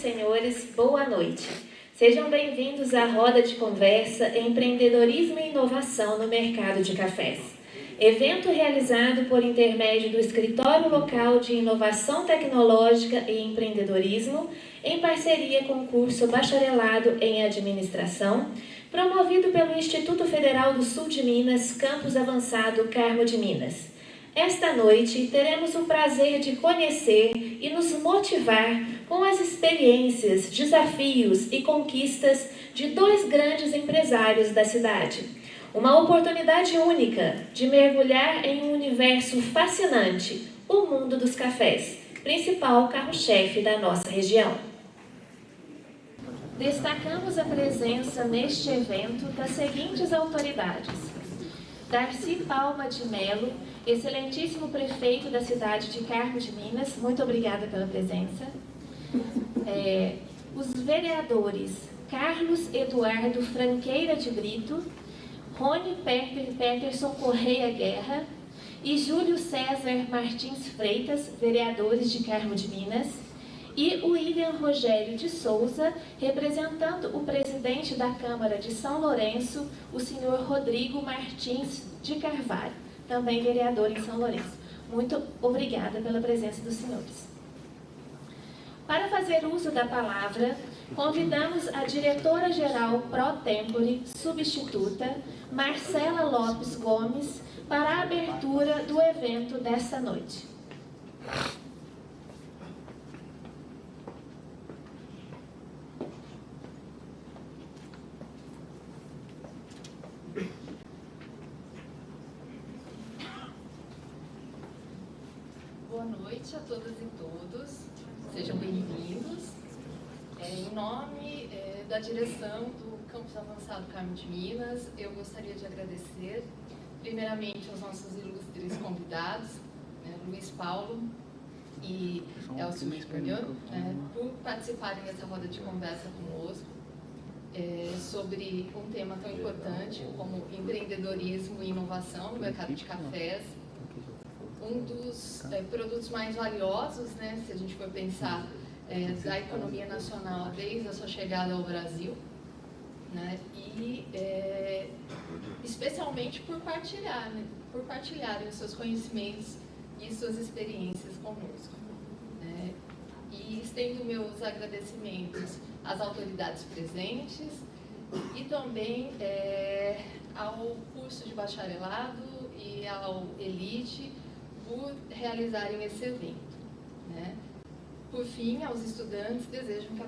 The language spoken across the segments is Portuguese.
senhores, boa noite. Sejam bem-vindos à roda de conversa Empreendedorismo e Inovação no Mercado de Cafés. Evento realizado por intermédio do Escritório Local de Inovação Tecnológica e Empreendedorismo, em parceria com o curso Bacharelado em Administração, promovido pelo Instituto Federal do Sul de Minas, Campus Avançado Carmo de Minas. Esta noite teremos o prazer de conhecer e nos motivar com as experiências, desafios e conquistas de dois grandes empresários da cidade. Uma oportunidade única de mergulhar em um universo fascinante, o mundo dos cafés, principal carro-chefe da nossa região. Destacamos a presença neste evento das seguintes autoridades: Darcy Palma de Melo, excelentíssimo prefeito da cidade de Carmo de Minas, muito obrigada pela presença. Os vereadores Carlos Eduardo Franqueira de Brito, Rony Peterson Correia Guerra e Júlio César Martins Freitas, vereadores de Carmo de Minas, e o William Rogério de Souza, representando o presidente da Câmara de São Lourenço, o senhor Rodrigo Martins de Carvalho, também vereador em São Lourenço. Muito obrigada pela presença dos senhores. Para fazer uso da palavra, convidamos a diretora-geral Pro Tempore substituta, Marcela Lopes Gomes, para a abertura do evento desta noite. Boa noite a todas e todos, sejam bem-vindos. Em nome da direção do Campus Avançado Carmo de Minas, eu gostaria de agradecer, primeiramente, aos nossos ilustres convidados, Luiz Paulo e Elcio Júnior, por participarem dessa roda de conversa conosco sobre um tema tão importante como empreendedorismo e inovação no mercado de cafés. Um dos produtos mais valiosos, se a gente for pensar, da economia nacional desde a sua chegada ao Brasil, e especialmente por partilharem os seus conhecimentos e suas experiências conosco. E estendo meus agradecimentos às autoridades presentes e também ao curso de bacharelado e ao Elite, por realizarem esse evento. Por fim, aos estudantes, desejo que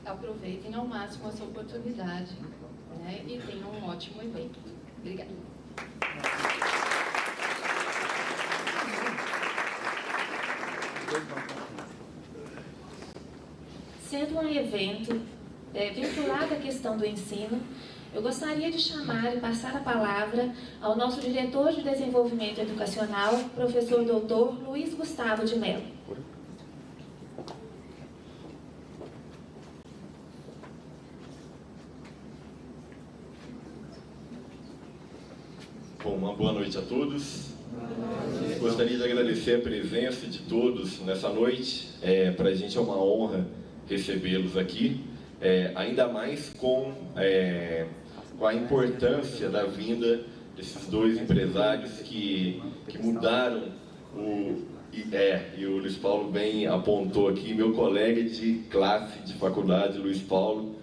aproveitem ao máximo essa oportunidade, e tenham um ótimo evento. Obrigada. Sendo um evento vinculado à questão do ensino, eu gostaria de chamar e passar a palavra ao nosso diretor de desenvolvimento educacional, professor doutor Luiz Gustavo de Mello. Bom, uma boa noite a todos. Gostaria de agradecer a presença de todos nessa noite. Para a gente é uma honra recebê-los aqui, ainda mais com a importância da vinda desses dois empresários que mudaram e o Luiz Paulo bem apontou aqui, meu colega de classe de faculdade, Luiz Paulo,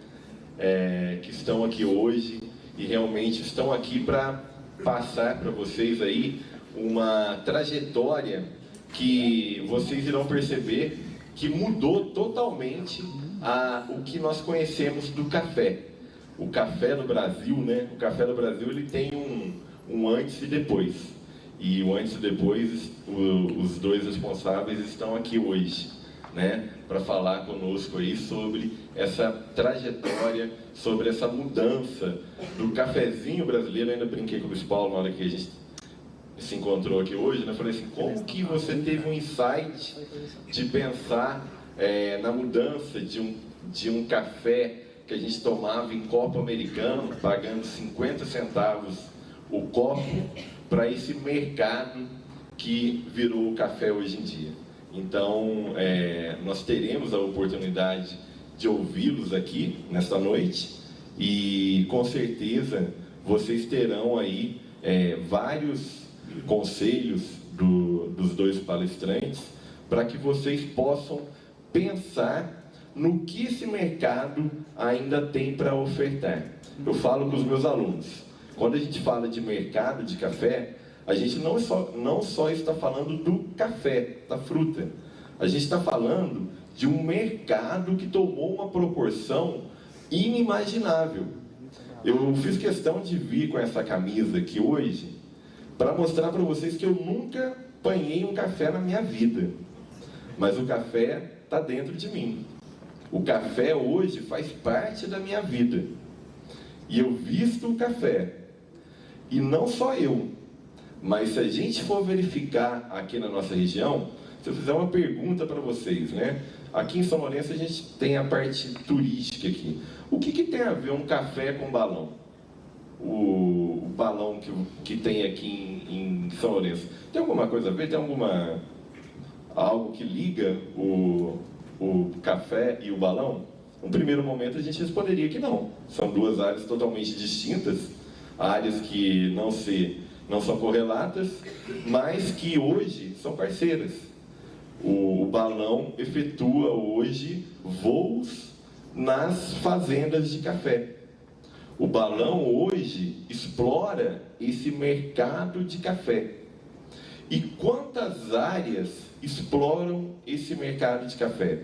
que estão aqui hoje e realmente estão aqui para passar para vocês aí uma trajetória que vocês irão perceber que mudou totalmente o que nós conhecemos do café. O café no Brasil, O café no Brasil ele tem um antes e depois. E o antes e depois, os dois responsáveis estão aqui hoje, para falar conosco aí sobre essa trajetória, sobre essa mudança do cafezinho brasileiro. Eu ainda brinquei com o Luiz Paulo na hora que a gente se encontrou aqui hoje, Eu falei assim, como que você teve um insight de pensar na mudança de um café que a gente tomava em copo americano, pagando 50 centavos o copo, para esse mercado que virou o café hoje em dia. Então, nós teremos a oportunidade de ouvi-los aqui nesta noite e, com certeza, vocês terão aí vários conselhos dos dois palestrantes para que vocês possam pensar no que esse mercado ainda tem para ofertar. Eu falo com os meus alunos, quando a gente fala de mercado de café, a gente não só está falando do café, da fruta. A gente está falando de um mercado que tomou uma proporção inimaginável. Eu fiz questão de vir com essa camisa aqui hoje para mostrar para vocês que eu nunca apanhei um café na minha vida. Mas o café está dentro de mim. O café hoje faz parte da minha vida. E eu visto o café. E não só eu, mas se a gente for verificar aqui na nossa região, se eu fizer uma pergunta para vocês, né? Aqui em São Lourenço a gente tem a parte turística aqui. O que tem a ver um café com balão? O balão que tem aqui em São Lourenço. Tem alguma coisa a ver? Tem algo que liga o café e o balão? No primeiro momento a gente responderia que não. São duas áreas totalmente distintas, áreas que não são correlatas, mas que hoje são parceiras. O balão efetua hoje voos nas fazendas de café. O balão hoje explora esse mercado de café. E quantas áreas exploram esse mercado de café?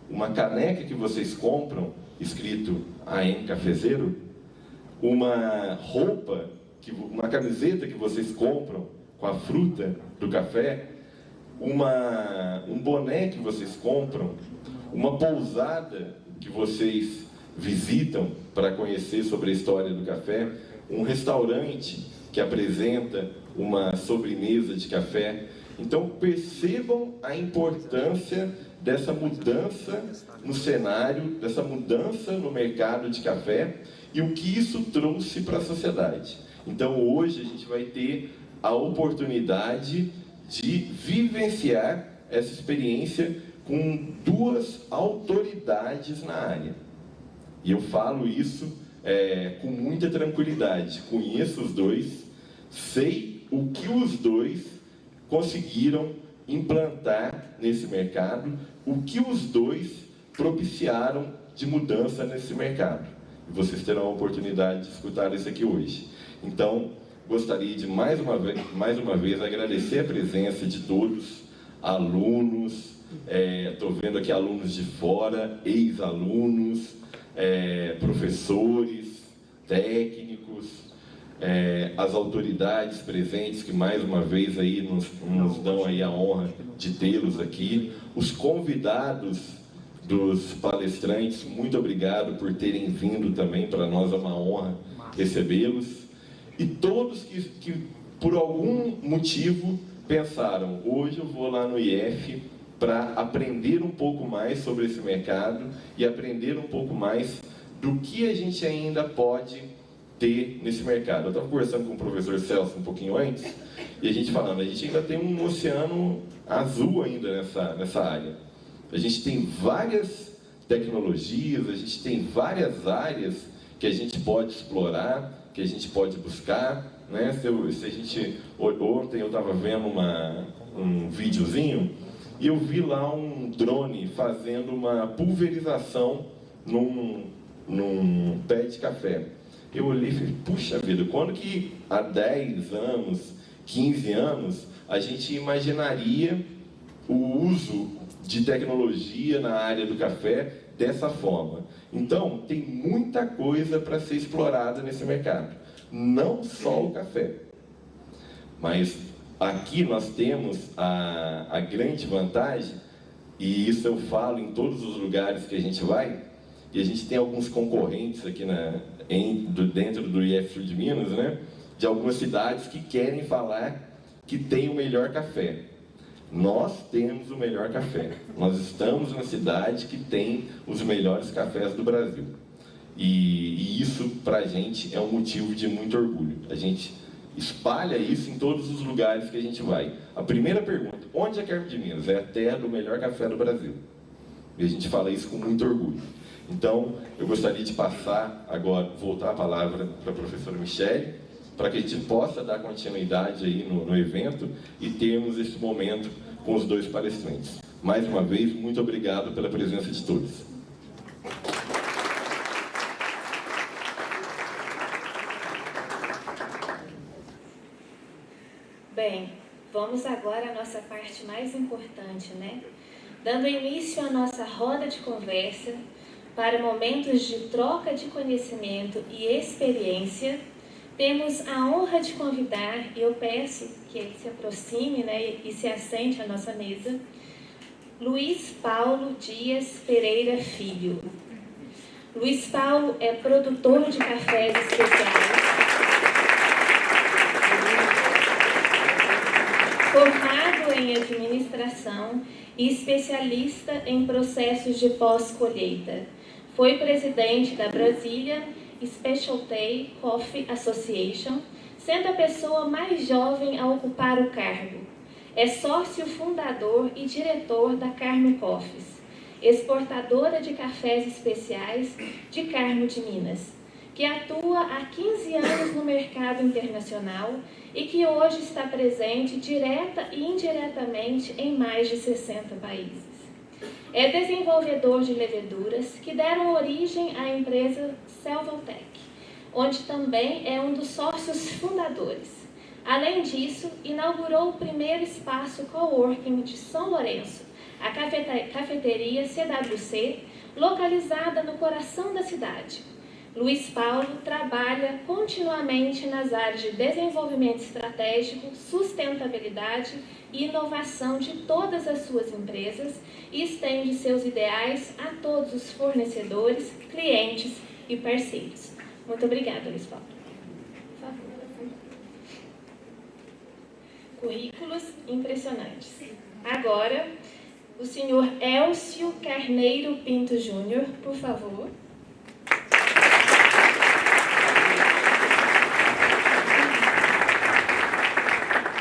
Uma caneca que vocês compram, escrito AM Cafezeiro, uma roupa, uma camiseta que vocês compram com a fruta do café, um boné que vocês compram, uma pousada que vocês visitam para conhecer sobre a história do café, um restaurante que apresenta uma sobremesa de café. Então percebam a importância dessa mudança no cenário, dessa mudança no mercado de café e o que isso trouxe para a sociedade. Então hoje a gente vai ter a oportunidade de vivenciar essa experiência com duas autoridades na área. E eu falo isso com muita tranquilidade. Conheço os dois, sei o que os dois conseguiram implantar nesse mercado, o que os dois propiciaram de mudança nesse mercado. E vocês terão a oportunidade de escutar isso aqui hoje. Então, gostaria de mais uma vez agradecer a presença de todos, alunos, estou vendo aqui alunos de fora, ex-alunos, professores, técnicos, as autoridades presentes que mais uma vez aí nos dão aí a honra de tê-los aqui, os convidados dos palestrantes, muito obrigado por terem vindo também, para nós é uma honra recebê-los, e todos que por algum motivo pensaram, hoje eu vou lá no IF para aprender um pouco mais sobre esse mercado e aprender um pouco mais do que a gente ainda pode ter nesse mercado. Eu estava conversando com o professor Celso um pouquinho antes, e a gente falando, a gente ainda tem um oceano azul ainda nessa área. A gente tem várias tecnologias, a gente tem várias áreas que a gente pode explorar, que a gente pode buscar, né? Se a gente, ontem eu estava vendo um videozinho e eu vi lá um drone fazendo uma pulverização num pé de café. Eu olhei e falei, puxa vida, quando que há 10 anos, 15 anos, a gente imaginaria o uso de tecnologia na área do café dessa forma? Então, tem muita coisa para ser explorada nesse mercado. Não só o café. Mas aqui nós temos a grande vantagem, e isso eu falo em todos os lugares que a gente vai, e a gente tem alguns concorrentes aqui dentro do IF Sul de Minas, né? De algumas cidades que querem falar que tem o melhor café. Nós temos o melhor café. Nós estamos na cidade que tem os melhores cafés do Brasil. E isso, para a gente, é um motivo de muito orgulho. A gente espalha isso em todos os lugares que a gente vai. A primeira pergunta, onde é Carmo de Minas? É a terra do melhor café do Brasil. E a gente fala isso com muito orgulho. Então, eu gostaria de passar agora, voltar a palavra para a professora Michele, para que a gente possa dar continuidade aí no evento e termos esse momento com os dois palestrantes. Mais uma vez, muito obrigado pela presença de todos. Bem, vamos agora à nossa parte mais importante, né? Dando início à nossa roda de conversa para momentos de troca de conhecimento e experiência, temos a honra de convidar, e eu peço que ele se aproxime, né, e se assente à nossa mesa, Luiz Paulo Dias Pereira Filho. Luiz Paulo é produtor de cafés especiais, formado em administração e especialista em processos de pós-colheita. Foi presidente da Brazilian Specialty Coffee Association, sendo a pessoa mais jovem a ocupar o cargo. É sócio fundador e diretor da Carmo Coffees, exportadora de cafés especiais de Carmo de Minas, que atua há 15 anos no mercado internacional e que hoje está presente direta e indiretamente em mais de 60 países. É desenvolvedor de leveduras que deram origem à empresa Selvaltec, onde também é um dos sócios fundadores. Além disso, inaugurou o primeiro espaço coworking de São Lourenço, a cafeteria CWC, localizada no coração da cidade. Luiz Paulo trabalha continuamente nas áreas de desenvolvimento estratégico, sustentabilidade e inovação de todas as suas empresas e estende seus ideais a todos os fornecedores, clientes e parceiros. Muito obrigada, Luiz Paulo. Por favor. Currículos impressionantes. Agora, o senhor Elcio Carneiro Pinto Júnior, por favor.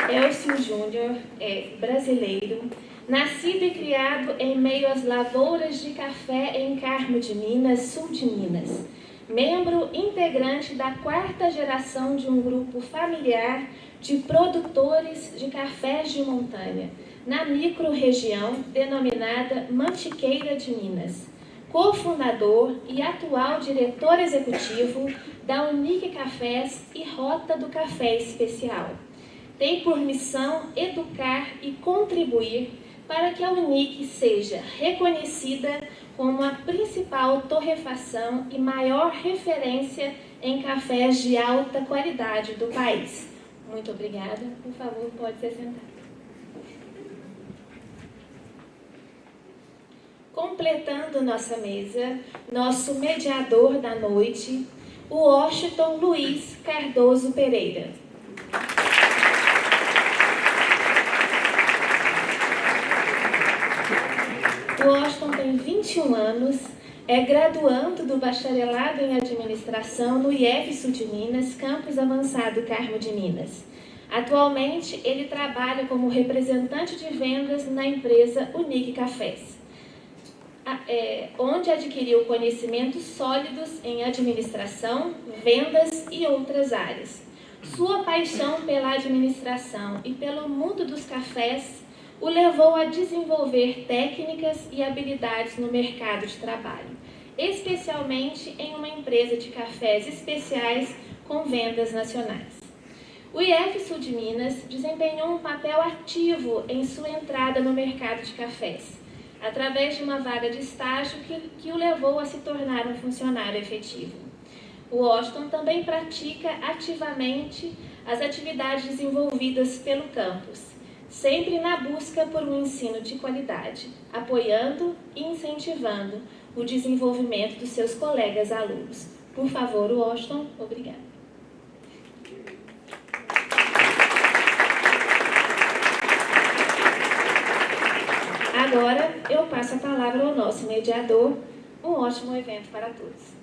Elcio Júnior é brasileiro, nascido e criado em meio às lavouras de café em Carmo de Minas, sul de Minas. Membro integrante da 4ª geração de um grupo familiar de produtores de cafés de montanha, na micro-região denominada Mantiqueira de Minas. Cofundador e atual diretor executivo da Unique Cafés e Rota do Café Especial. Tem por missão educar e contribuir para que a Unique seja reconhecida como a principal torrefação e maior referência em cafés de alta qualidade do país. Muito obrigada. Por favor, pode se sentar. Completando nossa mesa, nosso mediador da noite, o Washington Luiz Cardoso Pereira. O Washington tem 21 anos, é graduando do bacharelado em administração no IF Sul de Minas, campus avançado Carmo de Minas. Atualmente, ele trabalha como representante de vendas na empresa Unique Cafés, onde adquiriu conhecimentos sólidos em administração, vendas e outras áreas. Sua paixão pela administração e pelo mundo dos cafés o levou a desenvolver técnicas e habilidades no mercado de trabalho, especialmente em uma empresa de cafés especiais com vendas nacionais. O IF Sul de Minas desempenhou um papel ativo em sua entrada no mercado de cafés, através de uma vaga de estágio que o levou a se tornar um funcionário efetivo. O Washington também pratica ativamente as atividades desenvolvidas pelo campus, sempre na busca por um ensino de qualidade, apoiando e incentivando o desenvolvimento dos seus colegas alunos. Por favor, Washington, obrigada. Agora, eu passo a palavra ao nosso mediador. Um ótimo evento para todos.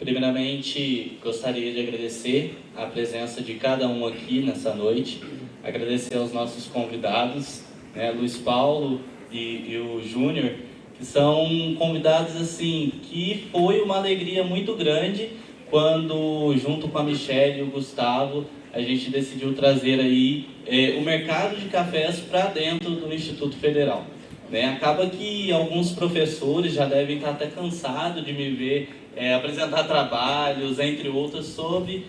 Primeiramente, gostaria de agradecer a presença de cada um aqui nessa noite, agradecer aos nossos convidados, né, Luiz Paulo e o Júnior, que são convidados assim, que foi uma alegria muito grande quando, junto com a Michelle e o Gustavo, a gente decidiu trazer aí o mercado de cafés para dentro do Instituto Federal. Né? Acaba que alguns professores já devem estar até cansados de me ver apresentar trabalhos, entre outros, sobre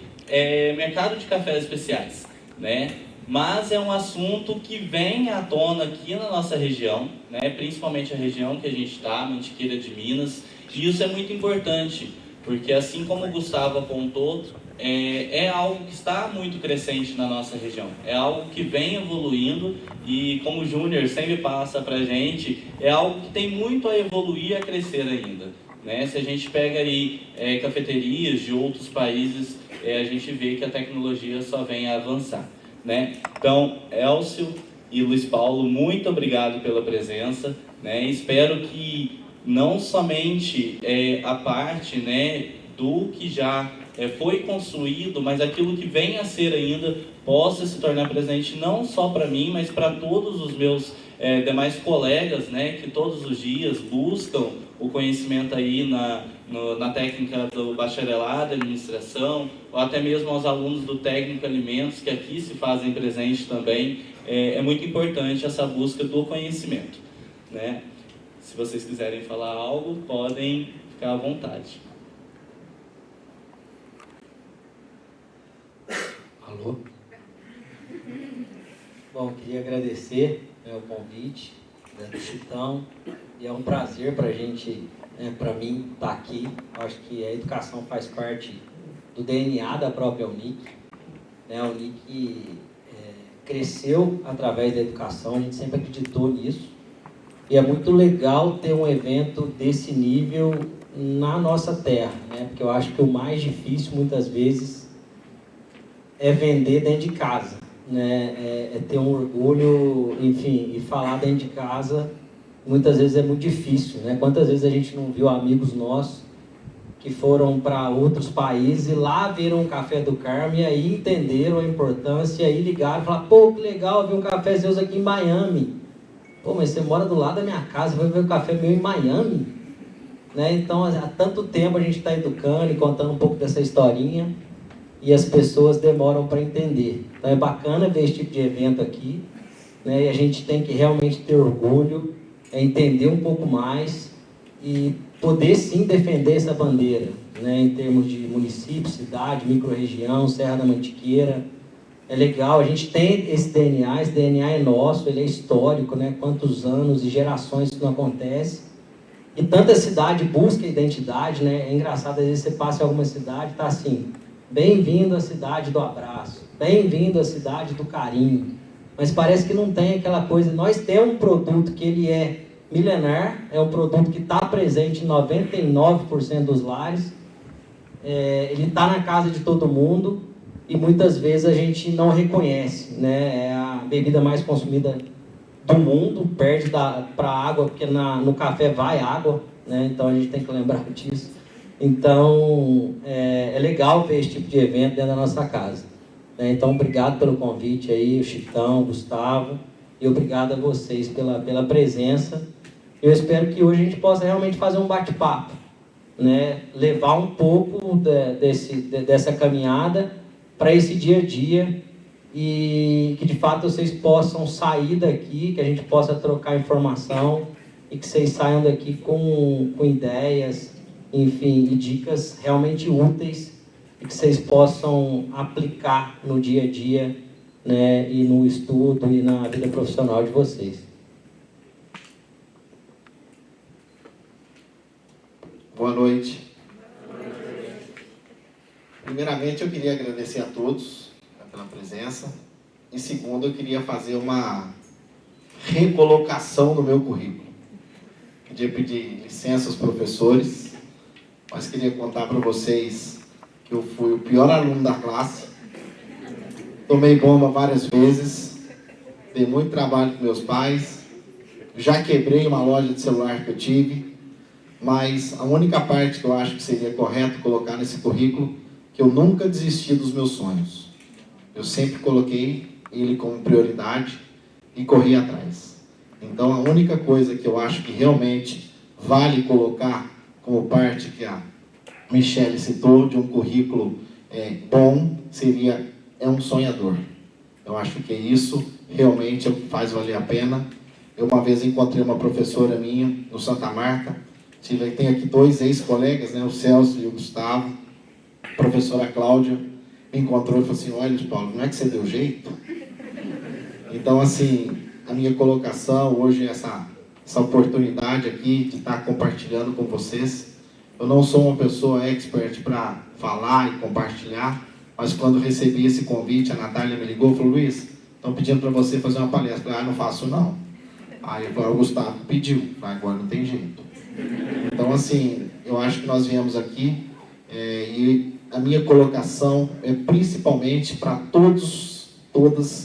mercado de cafés especiais. Né? Mas é um assunto que vem à tona aqui na nossa região, né? Principalmente a região que a gente está, Mantiqueira de Minas, e isso é muito importante, porque assim como o Gustavo apontou, é algo que está muito crescente na nossa região, é algo que vem evoluindo e, como o Júnior sempre passa para a gente, é algo que tem muito a evoluir e a crescer ainda. Né? Se a gente pega aí cafeterias de outros países, a gente vê que a tecnologia só vem a avançar. Né? Então, Elcio e Luiz Paulo, muito obrigado pela presença. Né? Espero que não somente a parte, né, do que já foi construído, mas aquilo que vem a ser ainda possa se tornar presente não só para mim, mas para todos os meus demais colegas, né, que todos os dias buscam o conhecimento aí na técnica do bacharelado, administração, ou até mesmo aos alunos do técnico alimentos, que aqui se fazem presente também. É muito importante essa busca do conhecimento. Né? Se vocês quiserem falar algo, podem ficar à vontade. Alô? Bom, queria agradecer o convite do Chitão, e é um prazer para a gente, para mim, estar aqui. Acho que a educação faz parte do DNA da própria Unic. A Unic cresceu através da educação, a gente sempre acreditou nisso, e é muito legal ter um evento desse nível na nossa terra, né? Porque eu acho que o mais difícil, muitas vezes, é vender dentro de casa, né? É ter um orgulho, enfim, e falar dentro de casa, muitas vezes é muito difícil, né? Quantas vezes a gente não viu amigos nossos que foram para outros países e lá viram o Café do Carmo e aí entenderam a importância, e aí ligaram e falaram: pô, que legal, vi um café Zeus aqui em Miami. Pô, mas você mora do lado da minha casa, vai ver o café meu em Miami? Né? Então, há tanto tempo a gente está educando e contando um pouco dessa historinha, e as pessoas demoram para entender. Então é bacana ver esse tipo de evento aqui, né? E a gente tem que realmente ter orgulho, entender um pouco mais e poder sim defender essa bandeira, né? Em termos de município, cidade, microrregião, Serra da Mantiqueira. É legal, a gente tem esse DNA é nosso, ele é histórico, né? Quantos anos e gerações que não acontece. E tanta cidade busca identidade, né? É engraçado, às vezes você passa em alguma cidade e está assim: bem-vindo à cidade do abraço, bem-vindo à cidade do carinho. Mas parece que não tem aquela coisa. Nós temos um produto que ele é milenar, é um produto que está presente em 99% dos lares, ele está na casa de todo mundo, e muitas vezes a gente não reconhece, né? É a bebida mais consumida do mundo, perde para a água, porque no café vai água, né? Então a gente tem que lembrar disso. Então, é legal ver esse tipo de evento dentro da nossa casa. Então, obrigado pelo convite aí, o Chitão, o Gustavo, e obrigado a vocês pela presença. Eu espero que hoje a gente possa realmente fazer um bate-papo, né? Levar um pouco dessa caminhada para esse dia a dia, e que de fato vocês possam sair daqui, que a gente possa trocar informação, e que vocês saiam daqui com ideias, enfim, e dicas realmente úteis, e que vocês possam aplicar no dia a dia, né, e no estudo e na vida profissional de vocês. Boa noite. Primeiramente, eu queria agradecer a todos pela presença. E segundo, eu queria fazer uma recolocação no meu currículo. Queria pedir licença aos professores, mas queria contar para vocês que eu fui o pior aluno da classe. Tomei bomba várias vezes, dei muito trabalho com meus pais, já quebrei uma loja de celular que eu tive, mas a única parte que eu acho que seria correto colocar nesse currículo, que eu nunca desisti dos meus sonhos. Eu sempre coloquei ele como prioridade e corri atrás. Então, a única coisa que eu acho que realmente vale colocar como parte que a Michele citou, de um currículo bom, é um sonhador. Eu acho que isso realmente é o que faz valer a pena. Eu uma vez encontrei uma professora minha, no Santa Marta, tem aqui 2 ex-colegas, né, o Celso e o Gustavo. A professora Cláudia me encontrou e falou assim: olha, Paulo, não é que você deu jeito? Então, assim, a minha colocação hoje, essa oportunidade aqui de estar compartilhando com vocês. Eu não sou uma pessoa expert para falar e compartilhar, mas quando recebi esse convite, a Natália me ligou e falou: Luiz, estão pedindo para você fazer uma palestra. Eu falei: não faço não. Aí eu falei: o Gustavo pediu, agora não tem jeito. Então, assim, eu acho que nós viemos aqui e a minha colocação é principalmente para todas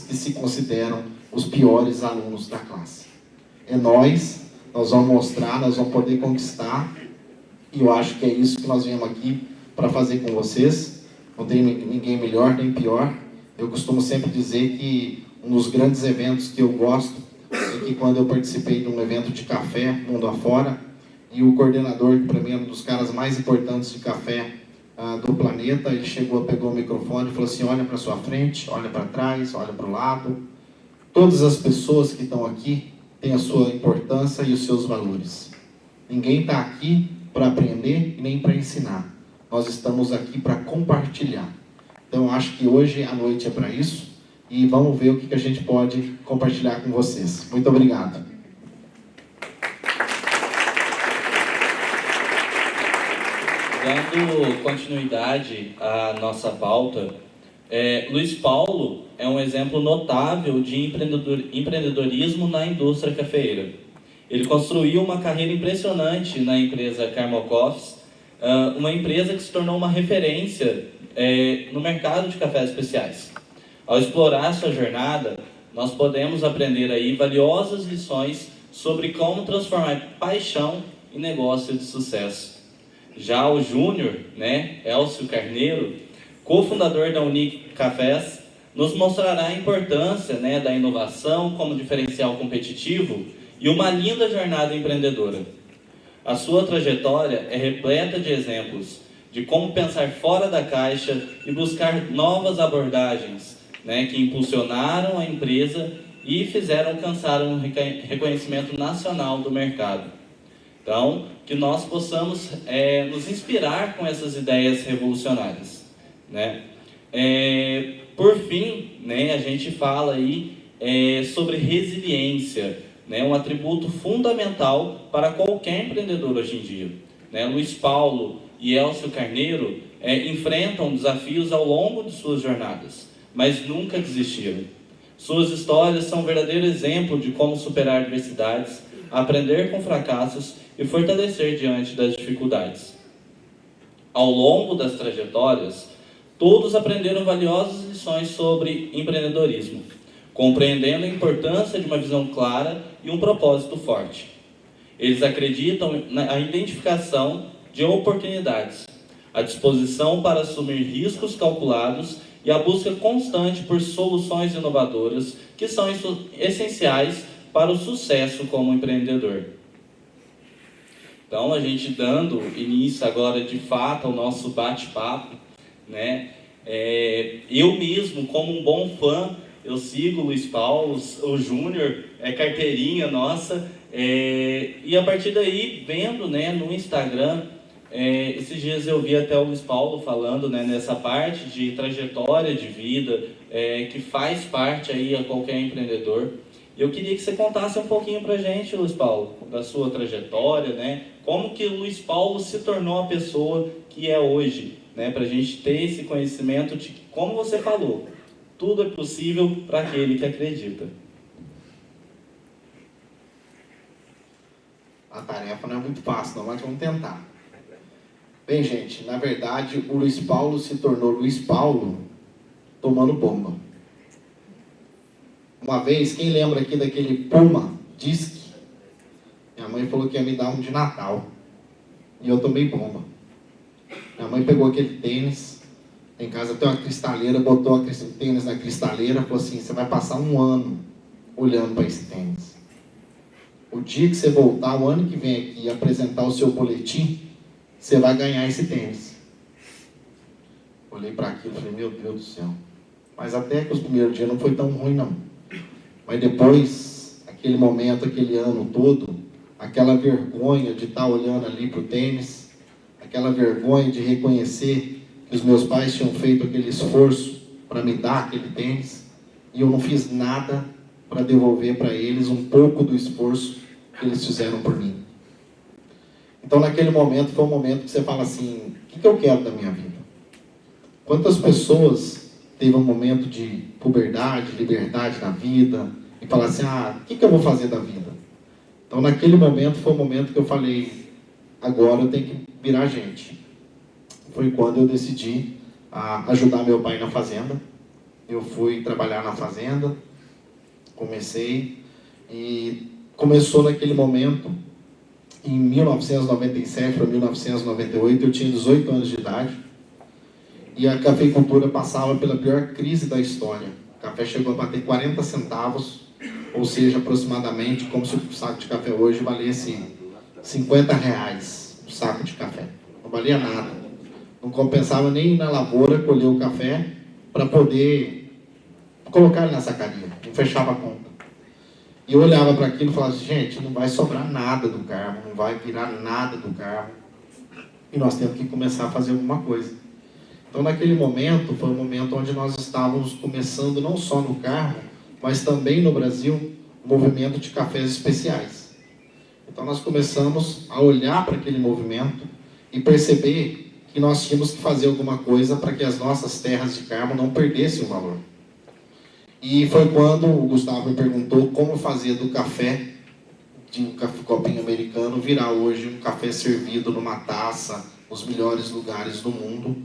que se consideram os piores alunos da classe. Nós vamos mostrar, nós vamos poder conquistar, e eu acho que é isso que nós viemos aqui para fazer com vocês. Não tem ninguém melhor nem pior. Eu costumo sempre dizer que um dos grandes eventos que eu gosto é que quando eu participei de um evento de café, mundo afora, e o coordenador, que para mim é um dos caras mais importantes de café do planeta, ele pegou o microfone e falou assim: olha para sua frente, olha para trás, olha para o lado. Todas as pessoas que estão aqui têm a sua importância e os seus valores. Ninguém está aqui para aprender e nem para ensinar. Nós estamos aqui para compartilhar. Então, eu acho que hoje a noite é para isso, e vamos ver o que a gente pode compartilhar com vocês. Muito obrigado. Dando continuidade à nossa pauta, Luiz Paulo é um exemplo notável de empreendedorismo na indústria cafeeira. Ele construiu uma carreira impressionante na empresa Carmel Coffees, uma empresa que se tornou uma referência no mercado de cafés especiais. Ao explorar sua jornada, nós podemos aprender aí valiosas lições sobre como transformar paixão em negócio de sucesso. Já o Júnior, Elcio Carneiro, cofundador da Unique Cafés, nos mostrará a importância da inovação como diferencial competitivo e uma linda jornada empreendedora. A sua trajetória é repleta de exemplos de como pensar fora da caixa e buscar novas abordagens, que impulsionaram a empresa e fizeram alcançar um reconhecimento nacional do mercado. Então, que nós possamos nos inspirar com essas ideias revolucionárias. Por fim, a gente fala aí sobre resiliência, um atributo fundamental para qualquer empreendedor hoje em dia. Luiz Paulo e Elcio Carneiro enfrentam desafios ao longo de suas jornadas, mas nunca desistiram. Suas histórias são um verdadeiro exemplo de como superar adversidades, aprender com fracassos e fortalecer diante das dificuldades. Ao longo das trajetórias, todos aprenderam valiosas lições sobre empreendedorismo, compreendendo a importância de uma visão clara e um propósito forte. Eles acreditam na identificação de oportunidades, a disposição para assumir riscos calculados e a busca constante por soluções inovadoras que são essenciais para o sucesso como empreendedor. Então, a gente dando início agora de fato ao nosso bate-papo, eu mesmo, como um bom fã, eu sigo o Luiz Paulo, o Júnior, carteirinha nossa, e a partir daí, vendo no Instagram, esses dias eu vi até o Luiz Paulo falando nessa parte de trajetória de vida, que faz parte aí a qualquer empreendedor. Eu queria que você contasse um pouquinho pra gente, Luiz Paulo, da sua trajetória, como que o Luiz Paulo se tornou a pessoa que é hoje, para a gente ter esse conhecimento de, como você falou, tudo é possível para aquele que acredita. A tarefa não é muito fácil, não, mas vamos tentar. Bem, gente, na verdade, o Luiz Paulo se tornou Luiz Paulo tomando bomba. Uma vez, quem lembra aqui daquele Puma Disc? Minha mãe falou que ia me dar um de Natal. e eu tomei bomba. Minha mãe pegou aquele tênis, em casa tem uma cristaleira, botou o tênis na cristaleira, falou assim, você vai passar um ano olhando para esse tênis. O dia que você voltar, o ano que vem aqui, e apresentar o seu boletim, você vai ganhar esse tênis. Olhei para aquilo e falei, meu Deus do céu. Mas até que os primeiros dias não foi tão ruim, não. Mas depois, aquele momento, aquele ano todo, aquela vergonha de estar olhando ali para o tênis, aquela vergonha de reconhecer que os meus pais tinham feito aquele esforço para me dar aquele tênis, e eu não fiz nada para devolver para eles um pouco do esforço que eles fizeram por mim. Então, naquele momento, foi um momento que você fala assim, o que eu quero da minha vida? Quantas pessoas teve um momento de puberdade, liberdade na vida, e falar assim, o que eu vou fazer da vida? Então, naquele momento, foi o momento que eu falei, agora eu tenho que virar gente. Foi quando eu decidi ajudar meu pai na fazenda. Eu fui trabalhar na fazenda, comecei, e começou naquele momento, em 1997 para 1998, eu tinha 18 anos de idade, e a cafeicultura passava pela pior crise da história. O café chegou a bater 40 centavos, ou seja, aproximadamente como se o saco de café hoje valesse 50 reais, o saco de café. Não valia nada. Não compensava nem ir na lavoura colher o café para poder colocar ele na sacaria. Não fechava a conta. E eu olhava para aquilo e falava assim, gente, não vai sobrar nada do carro, não vai virar nada do carro. E nós temos que começar a fazer alguma coisa. Então, naquele momento, foi um momento onde nós estávamos começando, não só no carro, mas também no Brasil, o movimento de cafés especiais. Então, nós começamos a olhar para aquele movimento e perceber que nós tínhamos que fazer alguma coisa para que as nossas terras de Carmo não perdessem o valor. E foi quando o Gustavo me perguntou como fazer do café, de um copinho americano, virar hoje um café servido numa taça, nos melhores lugares do mundo.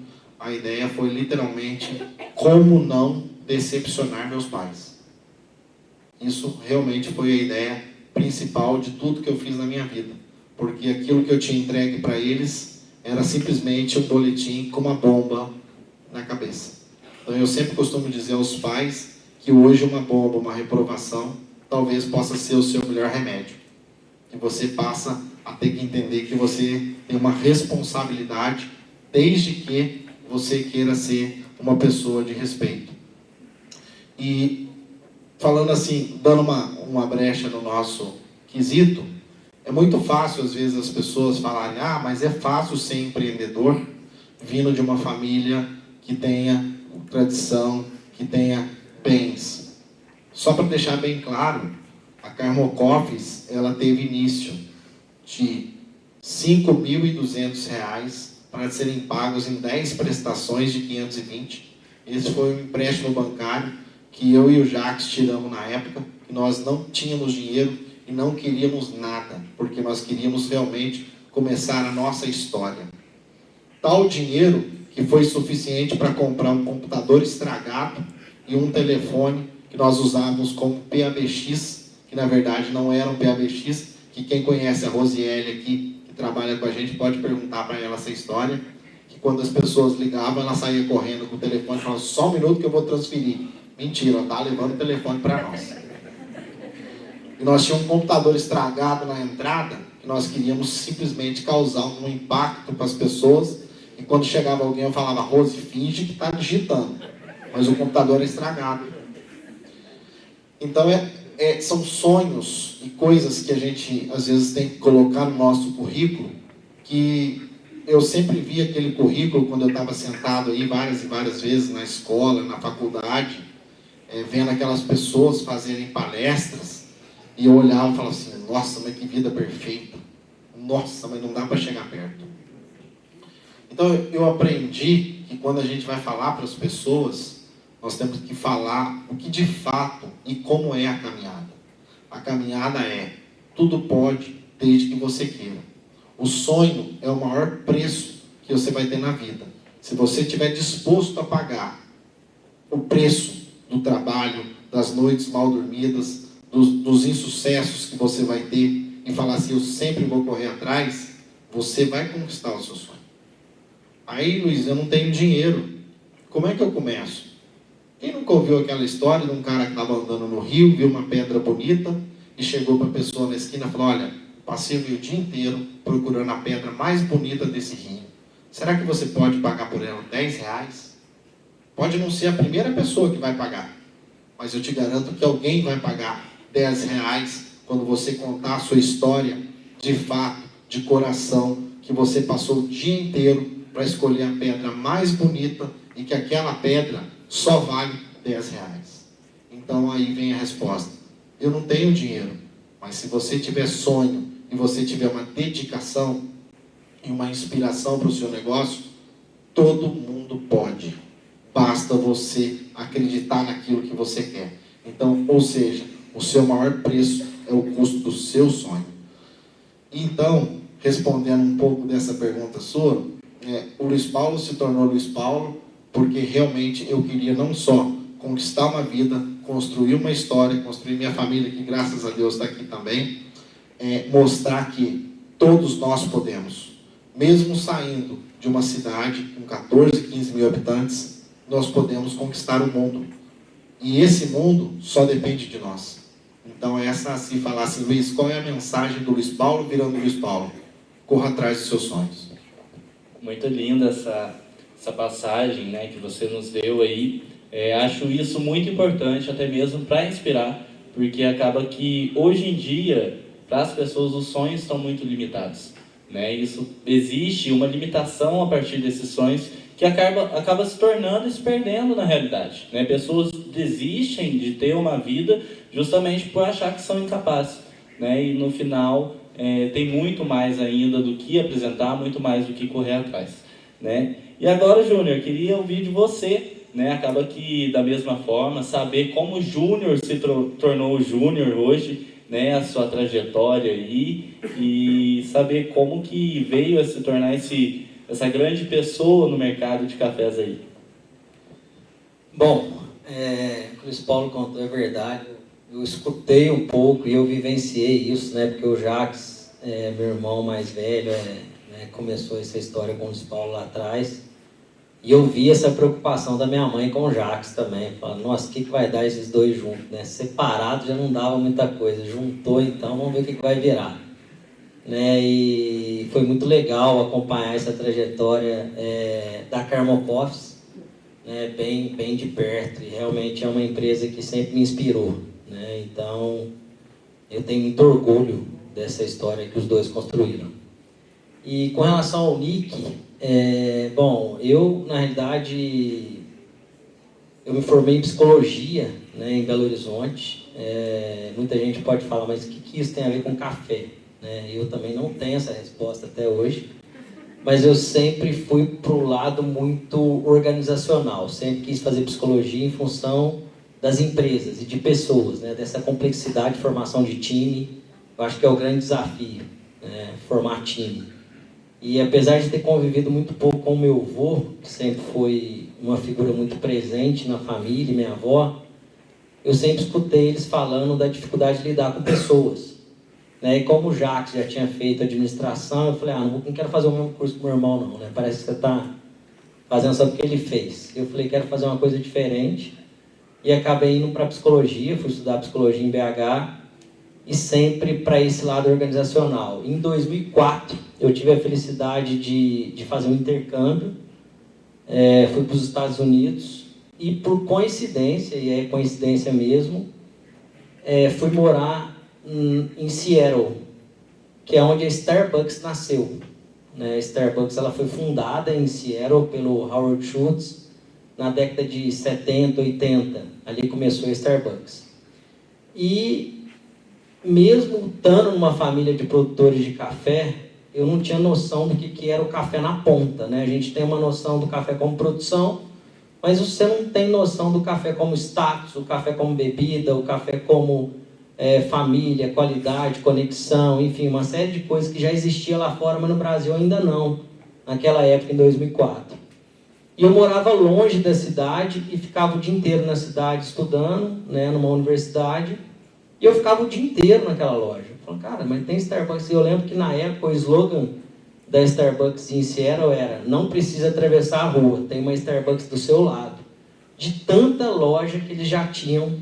A ideia foi literalmente como não decepcionar meus pais. Isso realmente foi a ideia principal de tudo que eu fiz na minha vida. Porque aquilo que eu tinha entregue para eles era simplesmente um boletim com uma bomba na cabeça. Então eu sempre costumo dizer aos pais que hoje uma bomba, uma reprovação, talvez possa ser o seu melhor remédio. Que você passa a ter que entender que você tem uma responsabilidade, desde que você queira ser uma pessoa de respeito. E falando assim, dando uma brecha no nosso quesito, é muito fácil às vezes as pessoas falarem, mas é fácil ser empreendedor vindo de uma família que tenha tradição, que tenha bens. Só para deixar bem claro, a Carmo Coffees, ela teve início de R$ 5.200 para serem pagos em 10 prestações de 520. Esse foi um empréstimo bancário que eu e o Jacques tiramos na época, que nós não tínhamos dinheiro e não queríamos nada, porque nós queríamos realmente começar a nossa história. Tal dinheiro que foi suficiente para comprar um computador estragado e um telefone que nós usávamos como PABX, que na verdade não era um PABX, que quem conhece a Rosiele aqui, que trabalha com a gente, pode perguntar para ela essa história, que quando as pessoas ligavam, ela saía correndo com o telefone e falava, só um minuto que eu vou transferir. Mentira, ela está levando o telefone para nós. E nós tínhamos um computador estragado na entrada, que nós queríamos simplesmente causar um impacto para as pessoas, e quando chegava alguém eu falava, Rose, finge que está digitando, mas o computador é estragado. Então são sonhos e coisas que a gente às vezes tem que colocar no nosso currículo, que eu sempre vi aquele currículo quando eu estava sentado aí várias e várias vezes na escola, na faculdade, vendo aquelas pessoas fazerem palestras, e eu olhava e falava assim, nossa, mas que vida perfeita, nossa, mas não dá para chegar perto. Então eu aprendi que quando a gente vai falar para as pessoas, nós temos que falar o que de fato e como é a caminhada. A caminhada é, tudo pode desde que você queira. O sonho é o maior preço que você vai ter na vida. Se você estiver disposto a pagar o preço do trabalho, das noites mal dormidas, dos insucessos que você vai ter, e falar assim, eu sempre vou correr atrás, Você vai conquistar o seu sonho. Aí, Luiz, eu não tenho dinheiro. Como é que eu começo? Quem nunca ouviu aquela história de um cara que estava andando no rio, viu uma pedra bonita e chegou para a pessoa na esquina e falou: olha, passei o meu dia inteiro procurando a pedra mais bonita desse rio. Será que você pode pagar por ela R$10? Pode não ser a primeira pessoa que vai pagar, mas eu te garanto que alguém vai pagar R$10 quando você contar a sua história de fato, de coração, que você passou o dia inteiro para escolher a pedra mais bonita e que aquela pedra só vale R$10. Então aí vem a resposta. Eu não tenho dinheiro, mas se você tiver sonho e você tiver uma dedicação e uma inspiração para o seu negócio, todo mundo pode. Basta você acreditar naquilo que você quer. Então, ou seja, o seu maior preço é o custo do seu sonho. Então, respondendo um pouco dessa pergunta sua, o Luiz Paulo se tornou Luiz Paulo porque realmente eu queria não só conquistar uma vida, construir uma história, construir minha família, que graças a Deus está aqui também, mostrar que todos nós podemos, mesmo saindo de uma cidade com 14, 15 mil habitantes, nós podemos conquistar o mundo. E esse mundo só depende de nós. Então se falar assim, Luiz, qual é a mensagem do Luiz Paulo virando Luiz Paulo? Corra atrás dos seus sonhos. Muito linda essa passagem, né, que você nos deu aí. Acho isso muito importante, até mesmo para inspirar, porque acaba que hoje em dia, para as pessoas, os sonhos estão muito limitados, né? Isso existe uma limitação a partir desses sonhos que acaba se tornando e se perdendo na realidade, né? Pessoas desistem de ter uma vida justamente por achar que são incapazes, né? E no final tem muito mais ainda do que apresentar, muito mais do que correr atrás, né? E agora, Júnior, queria ouvir de você, né? Acaba que, da mesma forma, saber como o Júnior se tornou Júnior hoje, né? A sua trajetória aí, e saber como que veio a se tornar essa grande pessoa no mercado de cafés aí. Bom, o que o Luiz Paulo contou é verdade. Eu escutei um pouco e eu vivenciei isso, né? Porque o Jacques, meu irmão mais velho, né, começou essa história com o Luiz Paulo lá atrás. E eu vi essa preocupação da minha mãe com o Jacques também. Falando, nossa, o que vai dar esses dois juntos, né? Separado já não dava muita coisa. Juntou, então, vamos ver o que vai virar. Né? E foi muito legal acompanhar essa trajetória da Carmo Coffees, né? bem de perto. E realmente é uma empresa que sempre me inspirou. Né? Então, eu tenho muito orgulho dessa história que os dois construíram. E com relação ao Nick, bom, eu, na realidade, eu me formei em psicologia, né, em Belo Horizonte. Muita gente pode falar, mas o que isso tem a ver com café? Né? Eu também não tenho essa resposta até hoje, mas eu sempre fui para o lado muito organizacional, sempre quis fazer psicologia em função das empresas e de pessoas, né, dessa complexidade de formação de time. Eu acho que é o grande desafio, né, formar time. E apesar de ter convivido muito pouco com o meu avô, que sempre foi uma figura muito presente na família, minha avó, eu sempre escutei eles falando da dificuldade de lidar com pessoas. Né? E como o Jacques já tinha feito administração, eu falei, não quero fazer o mesmo curso que meu irmão não, né? Parece que você está fazendo só porque ele fez. Eu falei, quero fazer uma coisa diferente. E acabei indo para psicologia, fui estudar psicologia em BH, e sempre para esse lado organizacional. Em 2004, eu tive a felicidade de fazer um intercâmbio, fui para os Estados Unidos, e por coincidência, e é coincidência mesmo, fui morar em Seattle, que é onde a Starbucks nasceu. Né? A Starbucks ela foi fundada em Seattle pelo Howard Schultz na década de 70, 80. Ali começou a Starbucks. E mesmo estando numa família de produtores de café, eu não tinha noção do que era o café na ponta. Né? A gente tem uma noção do café como produção, mas você não tem noção do café como status, o café como bebida, o café como família, qualidade, conexão, enfim, uma série de coisas que já existia lá fora, mas no Brasil ainda não, naquela época, em 2004. E eu morava longe da cidade e ficava o dia inteiro na cidade estudando, né, numa universidade, e eu ficava o dia inteiro naquela loja. Eu falei, cara, mas tem Starbucks. E eu lembro que na época o slogan da Starbucks em Seattle era: não precisa atravessar a rua, tem uma Starbucks do seu lado. De tanta loja que eles já tinham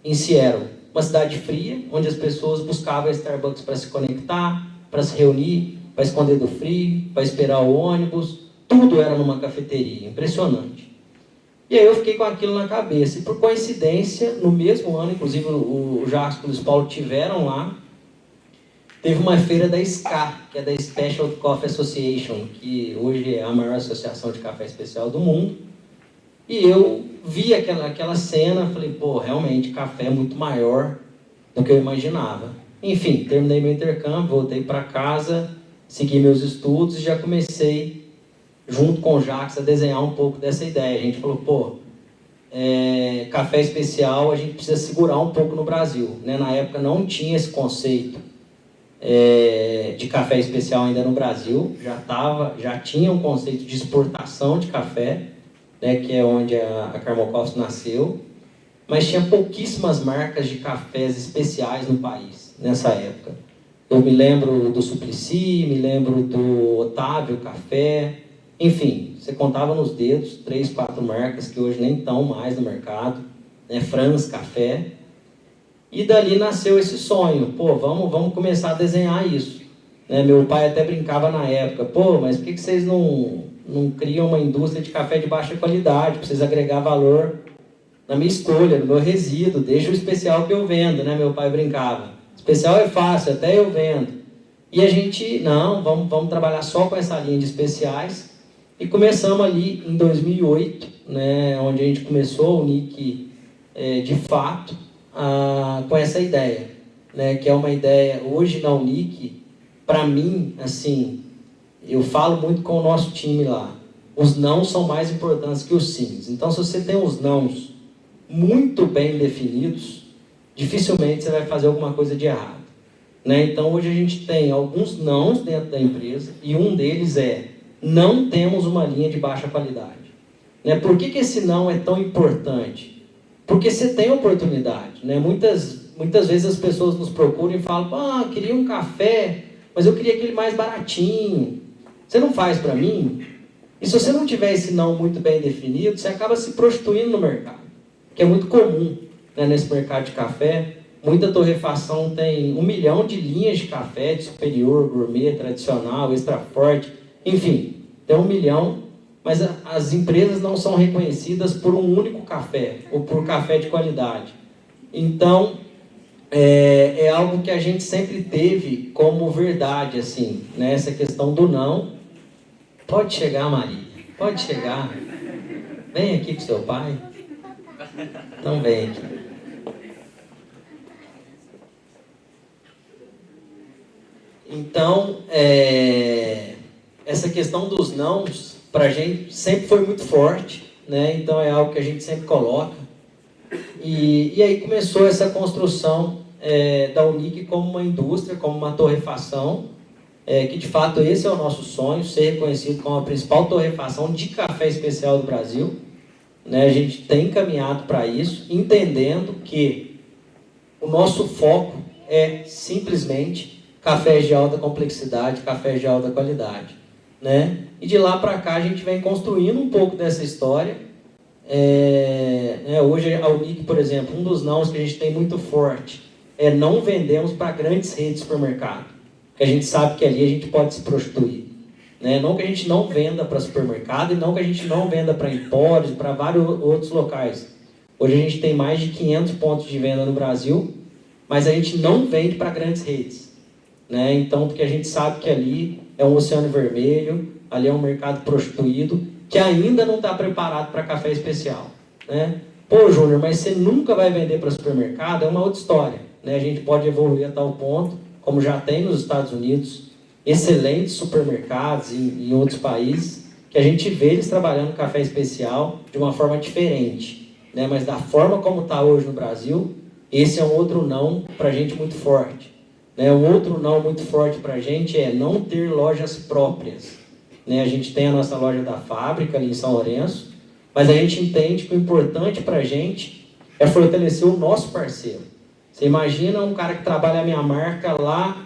em Seattle. Uma cidade fria, onde as pessoas buscavam a Starbucks para se conectar, para se reunir, para esconder do frio, para esperar o ônibus. Tudo era numa cafeteria, impressionante. E aí eu fiquei com aquilo na cabeça. E por coincidência, no mesmo ano, inclusive o Jacques e o Luiz Paulo tiveram lá, teve uma feira da SCA, que é da Special Coffee Association, que hoje é a maior associação de café especial do mundo. E eu vi aquela cena, falei, pô, realmente, café é muito maior do que eu imaginava. Enfim, terminei meu intercâmbio, voltei para casa, segui meus estudos e já comecei, junto com o Jacques, a desenhar um pouco dessa ideia. A gente falou, pô, café especial a gente precisa segurar um pouco no Brasil, né? Na época não tinha esse conceito de café especial ainda no Brasil, já tinha um conceito de exportação de café, né, que é onde a Carmel Coffee nasceu, mas tinha pouquíssimas marcas de cafés especiais no país, nessa época. Eu me lembro do Suplicy, me lembro do Otávio Café, enfim, você contava nos dedos 3, 4 marcas que hoje nem estão mais no mercado, né, France Café, e dali nasceu esse sonho, pô, vamos começar a desenhar isso. Né, meu pai até brincava na época, pô, mas por que vocês não criam uma indústria de café de baixa qualidade, para vocês agregar valor na minha escolha, no meu resíduo, deixa o especial que eu vendo, né? Meu pai brincava. Especial é fácil, até eu vendo. E a gente, não, vamos trabalhar só com essa linha de especiais. E começamos ali em 2008, né? Onde a gente começou o NIC de fato com essa ideia, né? Que é uma ideia, hoje na Unic, para mim, assim, eu falo muito com o nosso time lá, os não são mais importantes que os sims. Então, se você tem os nãos muito bem definidos, dificilmente você vai fazer alguma coisa de errado. Né? Então, hoje a gente tem alguns nãos dentro da empresa, e um deles é: não temos uma linha de baixa qualidade. Né? Por que esse não é tão importante? Porque você tem oportunidade. Né? Muitas vezes as pessoas nos procuram e falam, queria um café, mas eu queria aquele mais baratinho. Você não faz para mim? E se você não tiver esse não muito bem definido, você acaba se prostituindo no mercado, que é muito comum, né, nesse mercado de café. Muita torrefação tem 1 milhão de linhas de café, de superior, gourmet, tradicional, extra forte, enfim, tem 1 milhão, mas as empresas não são reconhecidas por um único café, ou por café de qualidade. Então, é algo que a gente sempre teve como verdade, assim, né, essa questão do não. Pode chegar, Maria, pode chegar. Vem aqui com seu pai. Então vem aqui. Então, essa questão dos nãos, para a gente, sempre foi muito forte, né? Então é algo que a gente sempre coloca. E aí começou essa construção da Unic como uma indústria, como uma torrefação, que de fato esse é o nosso sonho, ser reconhecido como a principal torrefação de café especial do Brasil. Né? A gente tem caminhado para isso, entendendo que o nosso foco é simplesmente cafés de alta complexidade, cafés de alta qualidade. Né? E de lá para cá a gente vem construindo um pouco dessa história. Hoje a Unic, por exemplo, um dos nãos que a gente tem muito forte é: não vendemos para grandes redes de supermercado. Porque a gente sabe que ali a gente pode se prostituir. Né? Não que a gente não venda para supermercado e não que a gente não venda para empórios, para vários outros locais. Hoje a gente tem mais de 500 pontos de venda no Brasil, mas a gente não vende para grandes redes. Né? Então, porque a gente sabe que ali é um oceano vermelho, ali é um mercado prostituído, que ainda não está preparado para café especial. Né? Pô, Júnior, mas você nunca vai vender para supermercado? É uma outra história. Né? A gente pode evoluir a tal ponto, como já tem nos Estados Unidos, excelentes supermercados em outros países, que a gente vê eles trabalhando café especial de uma forma diferente. Né? Mas da forma como está hoje no Brasil, esse é um outro não para a gente muito forte. Né? Um outro não muito forte para a gente é não ter lojas próprias. Né? A gente tem a nossa loja da fábrica ali em São Lourenço, mas a gente entende que o importante para a gente é fortalecer o nosso parceiro. Você imagina um cara que trabalha a minha marca lá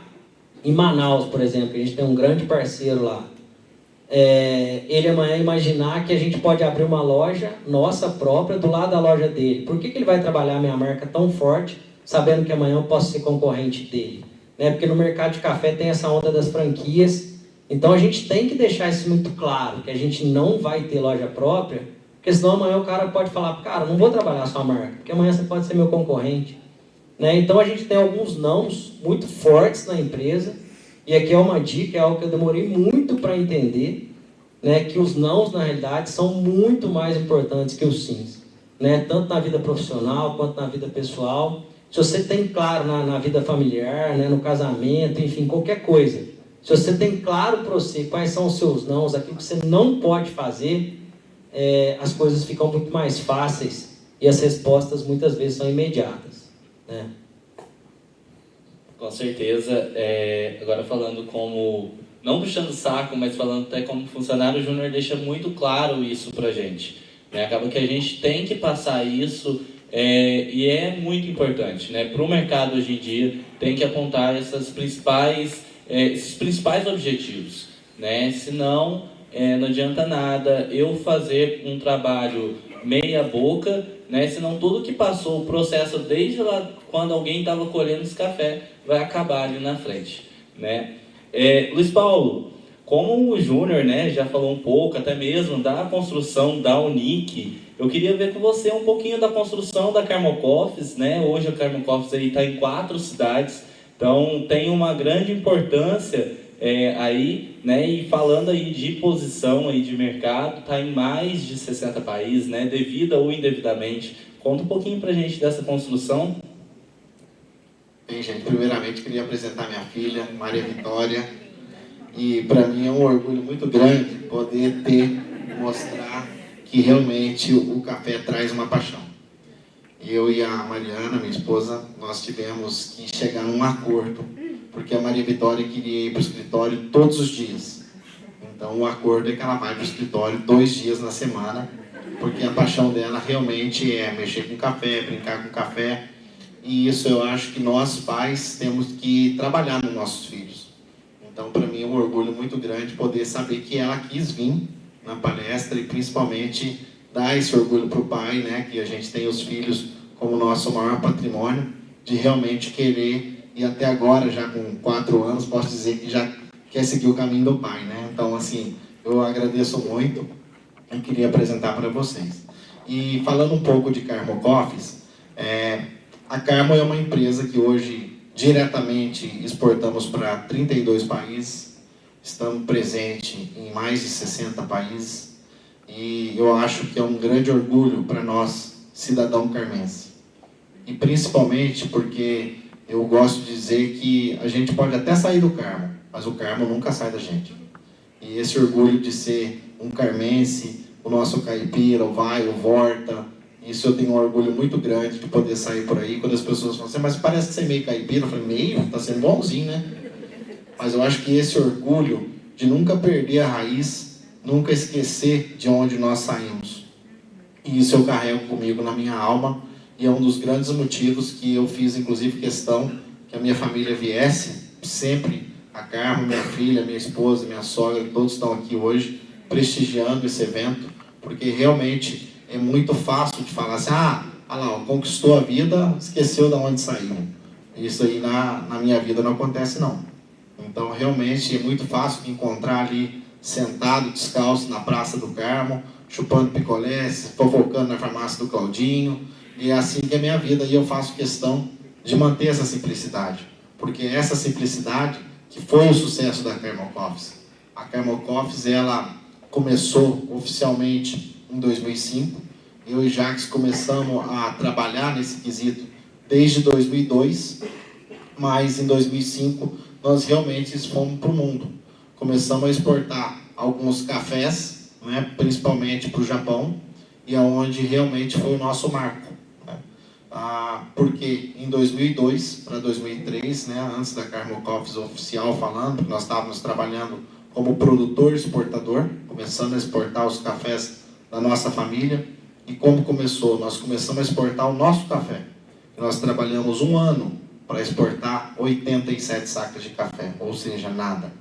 em Manaus, por exemplo, que a gente tem um grande parceiro lá. ele amanhã imaginar que a gente pode abrir uma loja nossa própria do lado da loja dele. Por que ele vai trabalhar a minha marca tão forte, sabendo que amanhã eu posso ser concorrente dele? Né? Porque no mercado de café tem essa onda das franquias. Então a gente tem que deixar isso muito claro, que a gente não vai ter loja própria, porque senão amanhã o cara pode falar, cara, não vou trabalhar a sua marca, porque amanhã você pode ser meu concorrente. Né? Então a gente tem alguns nãos muito fortes na empresa, e aqui é uma dica, é algo que eu demorei muito para entender, né? Que os nãos na realidade são muito mais importantes que os sims, né? Tanto na vida profissional quanto na vida pessoal. Se você tem claro na vida familiar, né? No casamento, enfim, qualquer coisa, se você tem claro para você quais são os seus nãos, aquilo que você não pode fazer, as coisas ficam muito mais fáceis e as respostas muitas vezes são imediatas, né? Com certeza. Agora falando como, não puxando o saco, mas falando até como funcionário, o Júnior deixa muito claro isso pra gente, né? Acaba que a gente tem que passar isso, e é muito importante, né? Para o mercado hoje em dia, tem que apontar esses principais objetivos, né? Senão, não adianta nada eu fazer um trabalho meia boca, né? Senão tudo que passou o processo desde lá quando alguém estava colhendo esse café vai acabar ali na frente, né? Luiz Paulo, como o Júnior, né, já falou um pouco até mesmo da construção da Unic, eu queria ver com você um pouquinho da construção da Carmo Coffees, né? Hoje a Carmo Coffees aí está em 4 cidades, então tem uma grande importância aí, né? E falando aí de posição aí de mercado, está em mais de 60 países, né? Devida ou indevidamente. Conta um pouquinho para a gente dessa construção. Bem, gente, primeiramente queria apresentar minha filha, Maria Vitória, e para mim é um orgulho muito grande poder mostrar que realmente o café traz uma paixão. Eu e a Mariana, minha esposa, nós tivemos que chegar num acordo, porque a Maria Vitória queria ir para o escritório todos os dias. Então o acordo é que ela vai para o escritório 2 dias na semana, porque a paixão dela realmente é mexer com café, brincar com café. E isso eu acho que nós, pais, temos que trabalhar nos nossos filhos. Então, para mim, é um orgulho muito grande poder saber que ela quis vir na palestra e, principalmente, dar esse orgulho para o pai, né? Que a gente tem os filhos como nosso maior patrimônio, de realmente querer, e até agora, já com 4 anos, posso dizer que já quer seguir o caminho do pai, né? Então, assim, eu agradeço muito e queria apresentar para vocês. E falando um pouco de Carmo Coffees, a Carmo é uma empresa que hoje diretamente exportamos para 32 países, estamos presentes em mais de 60 países e eu acho que é um grande orgulho para nós, cidadão carmense. E principalmente porque eu gosto de dizer que a gente pode até sair do Carmo, mas o Carmo nunca sai da gente. E esse orgulho de ser um carmense, o nosso caipira, o vai, o volta, isso eu tenho um orgulho muito grande de poder sair por aí, quando as pessoas falam assim, mas parece que você é meio caipira. Eu falei, meio? Tá sendo bonzinho, né? Mas eu acho que esse orgulho de nunca perder a raiz, nunca esquecer de onde nós saímos. E isso eu carrego comigo na minha alma, e é um dos grandes motivos que eu fiz, inclusive, questão que a minha família viesse, sempre, a Carmo, minha filha, minha esposa, minha sogra, todos estão aqui hoje, prestigiando esse evento, porque realmente é muito fácil de falar assim, lá, conquistou a vida, esqueceu de onde saiu. Isso aí na minha vida não acontece, não. Então, realmente, é muito fácil me encontrar ali, sentado, descalço, na Praça do Carmo, chupando picolé, fofocando na farmácia do Claudinho, e é assim que é a minha vida, e eu faço questão de manter essa simplicidade, porque essa simplicidade que foi o sucesso da Carmo Coffees. A Carmo Coffees, ela começou oficialmente em 2005, eu e Jacques começamos a trabalhar nesse quesito desde 2002, mas em 2005 nós realmente fomos para o mundo. Começamos a exportar alguns cafés, né, principalmente para o Japão, e aonde realmente foi o nosso marco. Né? Porque em 2002 para 2003, né, antes da Carmo Coffees oficial falando, porque nós estávamos trabalhando como produtor exportador, começando a exportar os cafés da nossa família. E como começou? Nós começamos a exportar o nosso café. Nós trabalhamos 1 ano para exportar 87 sacas de café, ou seja, nada.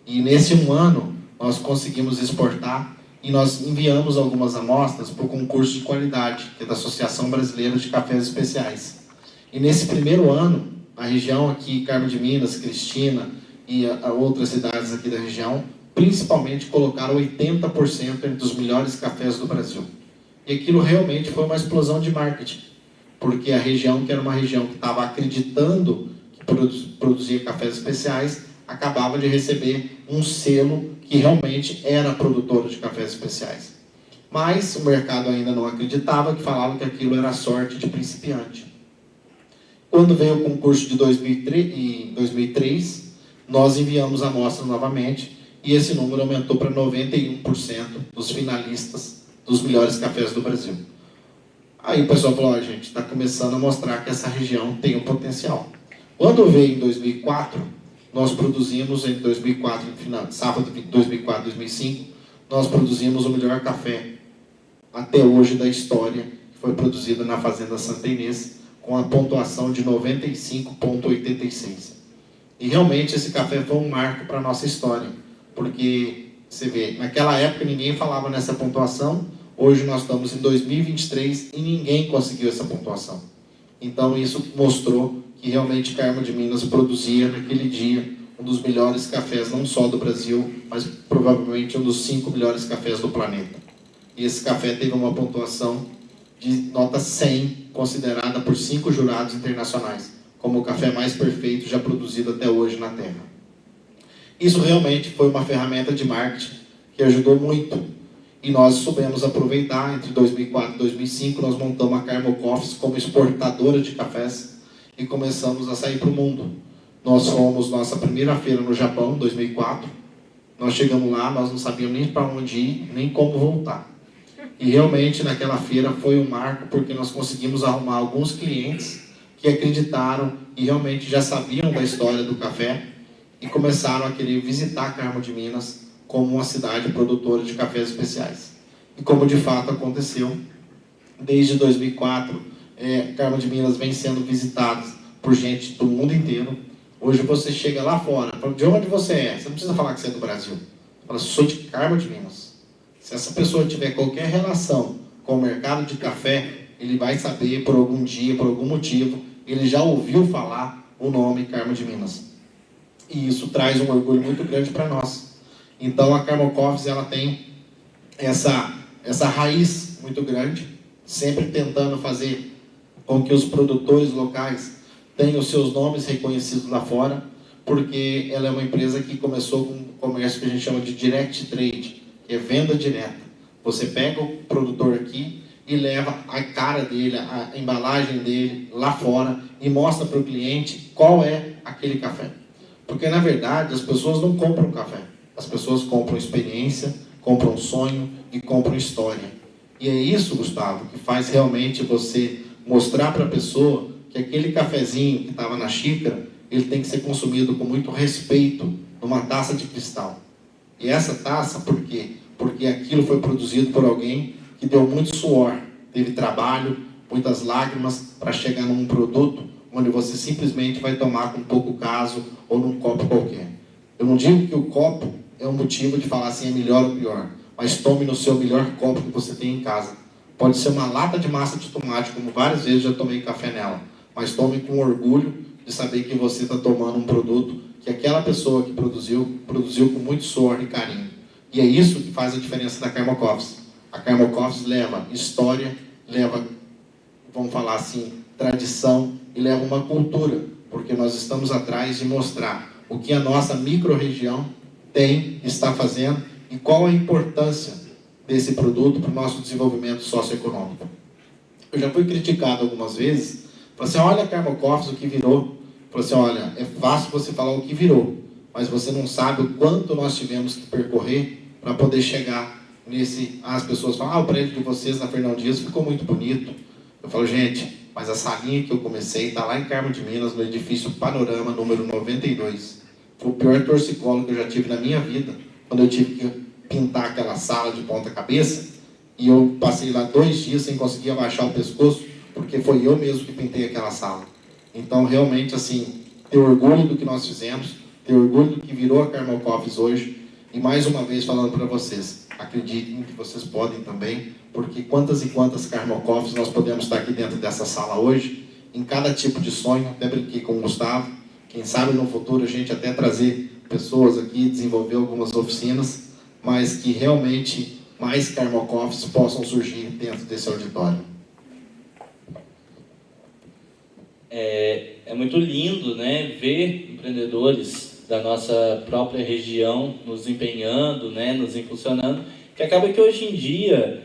E nesse 1 ano, nós conseguimos exportar e nós enviamos algumas amostras para o concurso de qualidade, que é da Associação Brasileira de Cafés Especiais. E nesse primeiro ano, a região aqui, Carmo de Minas, Cristina e outras cidades aqui da região, principalmente colocaram 80% entre os melhores cafés do Brasil. E aquilo realmente foi uma explosão de marketing, porque a região, que era uma região que estava acreditando que produzia cafés especiais, acabava de receber um selo que realmente era produtora de cafés especiais. Mas o mercado ainda não acreditava, que falava que aquilo era sorte de principiante. Quando veio o concurso de 2003, nós enviamos a amostra novamente e esse número aumentou para 91% dos finalistas dos melhores cafés do Brasil. Aí o pessoal falou, gente, está começando a mostrar que essa região tem um potencial. Quando veio em 2004, nós produzimos em 2004, sábado de 2004 e 2005, nós produzimos o melhor café até hoje da história, que foi produzido na Fazenda Santa Inês, com a pontuação de 95,86. E realmente esse café foi um marco para a nossa história, porque, você vê, naquela época ninguém falava nessa pontuação, hoje nós estamos em 2023 e ninguém conseguiu essa pontuação. Então isso mostrou que realmente Carmo de Minas produzia naquele dia um dos melhores cafés, não só do Brasil, mas provavelmente um dos 5 melhores cafés do planeta. E esse café teve uma pontuação de nota 100, considerada por 5 jurados internacionais, como o café mais perfeito já produzido até hoje na Terra. Isso realmente foi uma ferramenta de marketing que ajudou muito. E nós soubemos aproveitar. Entre 2004 e 2005, nós montamos a Carmo Coffees como exportadora de cafés e começamos a sair para o mundo. Nós fomos nossa primeira feira no Japão, em 2004. Nós chegamos lá, nós não sabíamos nem para onde ir, nem como voltar. E realmente naquela feira foi um marco, porque nós conseguimos arrumar alguns clientes que acreditaram e realmente já sabiam da história do café e começaram a querer visitar Carmo de Minas como uma cidade produtora de cafés especiais. E como de fato aconteceu, desde 2004, Carmo de Minas vem sendo visitado por gente do mundo inteiro. Hoje você chega lá fora, fala, de onde você é? Você não precisa falar que você é do Brasil. Você fala, sou de Carmo de Minas. Se essa pessoa tiver qualquer relação com o mercado de café, ele vai saber por algum dia, por algum motivo, ele já ouviu falar o nome Carmo de Minas. E isso traz um orgulho muito grande para nós. Então a Carmo Coffees, ela tem essa raiz muito grande, sempre tentando fazer com que os produtores locais tenham os seus nomes reconhecidos lá fora, porque ela é uma empresa que começou com um comércio que a gente chama de direct trade, que é venda direta. Você pega o produtor aqui e leva a cara dele, a embalagem dele lá fora e mostra para o cliente qual é aquele café. Porque na verdade as pessoas não compram café, as pessoas compram experiência, compram sonho e compram história. E é isso, Gustavo, que faz realmente você mostrar para a pessoa que aquele cafezinho que estava na xícara, ele tem que ser consumido com muito respeito, numa taça de cristal. E essa taça, por quê? Porque aquilo foi produzido por alguém que deu muito suor, teve trabalho, muitas lágrimas para chegar num produto onde você simplesmente vai tomar com pouco caso ou num copo qualquer. Eu não digo que o copo é um motivo de falar assim é melhor ou pior, mas tome no seu melhor copo que você tem em casa. Pode ser uma lata de massa de tomate, como várias vezes já tomei café nela, mas tome com orgulho de saber que você está tomando um produto que aquela pessoa que produziu com muito suor e carinho. E é isso que faz a diferença da Carmo Coffees. A Carmo Coffees leva história, leva, vamos falar assim, tradição e leva uma cultura, porque nós estamos atrás de mostrar o que a nossa micro-região está fazendo e qual a importância desse produto para o nosso desenvolvimento socioeconômico. Eu já fui criticado algumas vezes, falei assim, olha a Carmo Coffees, o que virou. Falei assim, olha, é fácil você falar o que virou, mas você não sabe o quanto nós tivemos que percorrer para poder chegar nesse... As pessoas falam, o prédio de vocês na Fernão Dias ficou muito bonito. Eu falo, gente, mas a salinha que eu comecei está lá em Carmo de Minas, no edifício Panorama, número 92. Foi o pior torcicolo que eu já tive na minha vida, quando eu tive que pintar aquela sala de ponta cabeça, e eu passei lá 2 dias sem conseguir abaixar o pescoço, porque foi eu mesmo que pintei aquela sala. Então, realmente, assim, ter orgulho do que nós fizemos, ter orgulho do que virou a Carmo Coffees hoje, E mais uma vez falando para vocês, acreditem que vocês podem também, porque quantas e quantas Carmo Coffees nós podemos estar aqui dentro dessa sala hoje, em cada tipo de sonho. Até brinquei com o Gustavo, quem sabe no futuro a gente até trazer pessoas aqui, desenvolver algumas oficinas, mas que realmente mais Carmo Coffees possam surgir dentro desse auditório. É muito lindo, né, ver empreendedores da nossa própria região nos empenhando, né, nos impulsionando, que acaba que hoje em dia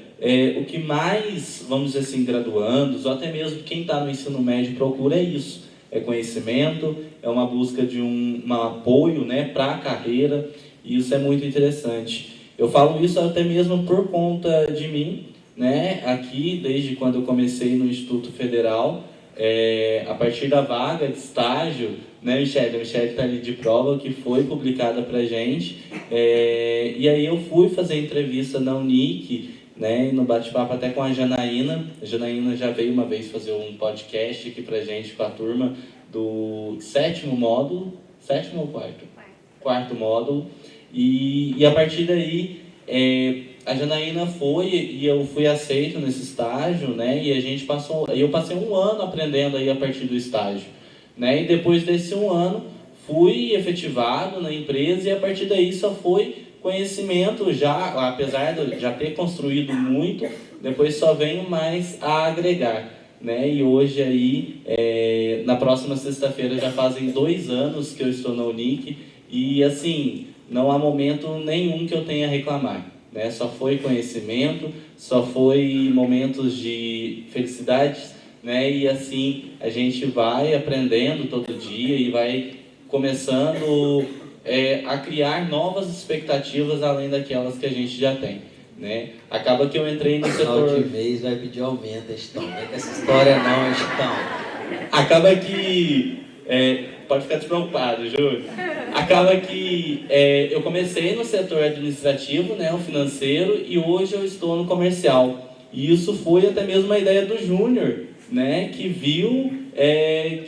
o que mais, vamos dizer assim, graduandos, ou até mesmo quem está no ensino médio procura é isso, é conhecimento, é uma busca de um apoio, né, para a carreira, e isso é muito interessante. Eu falo isso até mesmo por conta de mim, né, aqui, desde quando eu comecei no Instituto Federal, a partir da vaga de estágio, né, Michele? A Michele está ali de prova, que foi publicada para a gente, e aí eu fui fazer entrevista na Unic, né, no bate-papo até com a Janaína. A Janaína já veio uma vez fazer um podcast aqui para a gente, com a turma do 7º módulo, 7º ou 4º módulo, e a partir daí a Janaína foi e eu fui aceito nesse estágio, né? E eu passei um ano aprendendo aí a partir do estágio, né? E depois desse um ano fui efetivado na empresa, e a partir daí só foi conhecimento, já, apesar de já ter construído muito, depois só venho mais a agregar, né? E hoje aí, na próxima sexta-feira, já fazem 2 anos que eu estou na Unic, e assim, não há momento nenhum que eu tenha a reclamar, né? Só foi conhecimento, só foi momentos de felicidade, né? E assim, a gente vai aprendendo todo dia e vai começando a criar novas expectativas além daquelas que a gente já tem, né? Acaba que eu entrei no setor... Final de mês vai pedir aumento, Estão. Não é com essa história não, Estão. Acaba que... pode ficar despreocupado, Júlio. Acaba que eu comecei no setor administrativo, né, o financeiro, e hoje eu estou no comercial. E isso foi até mesmo uma ideia do Júnior, né, que viu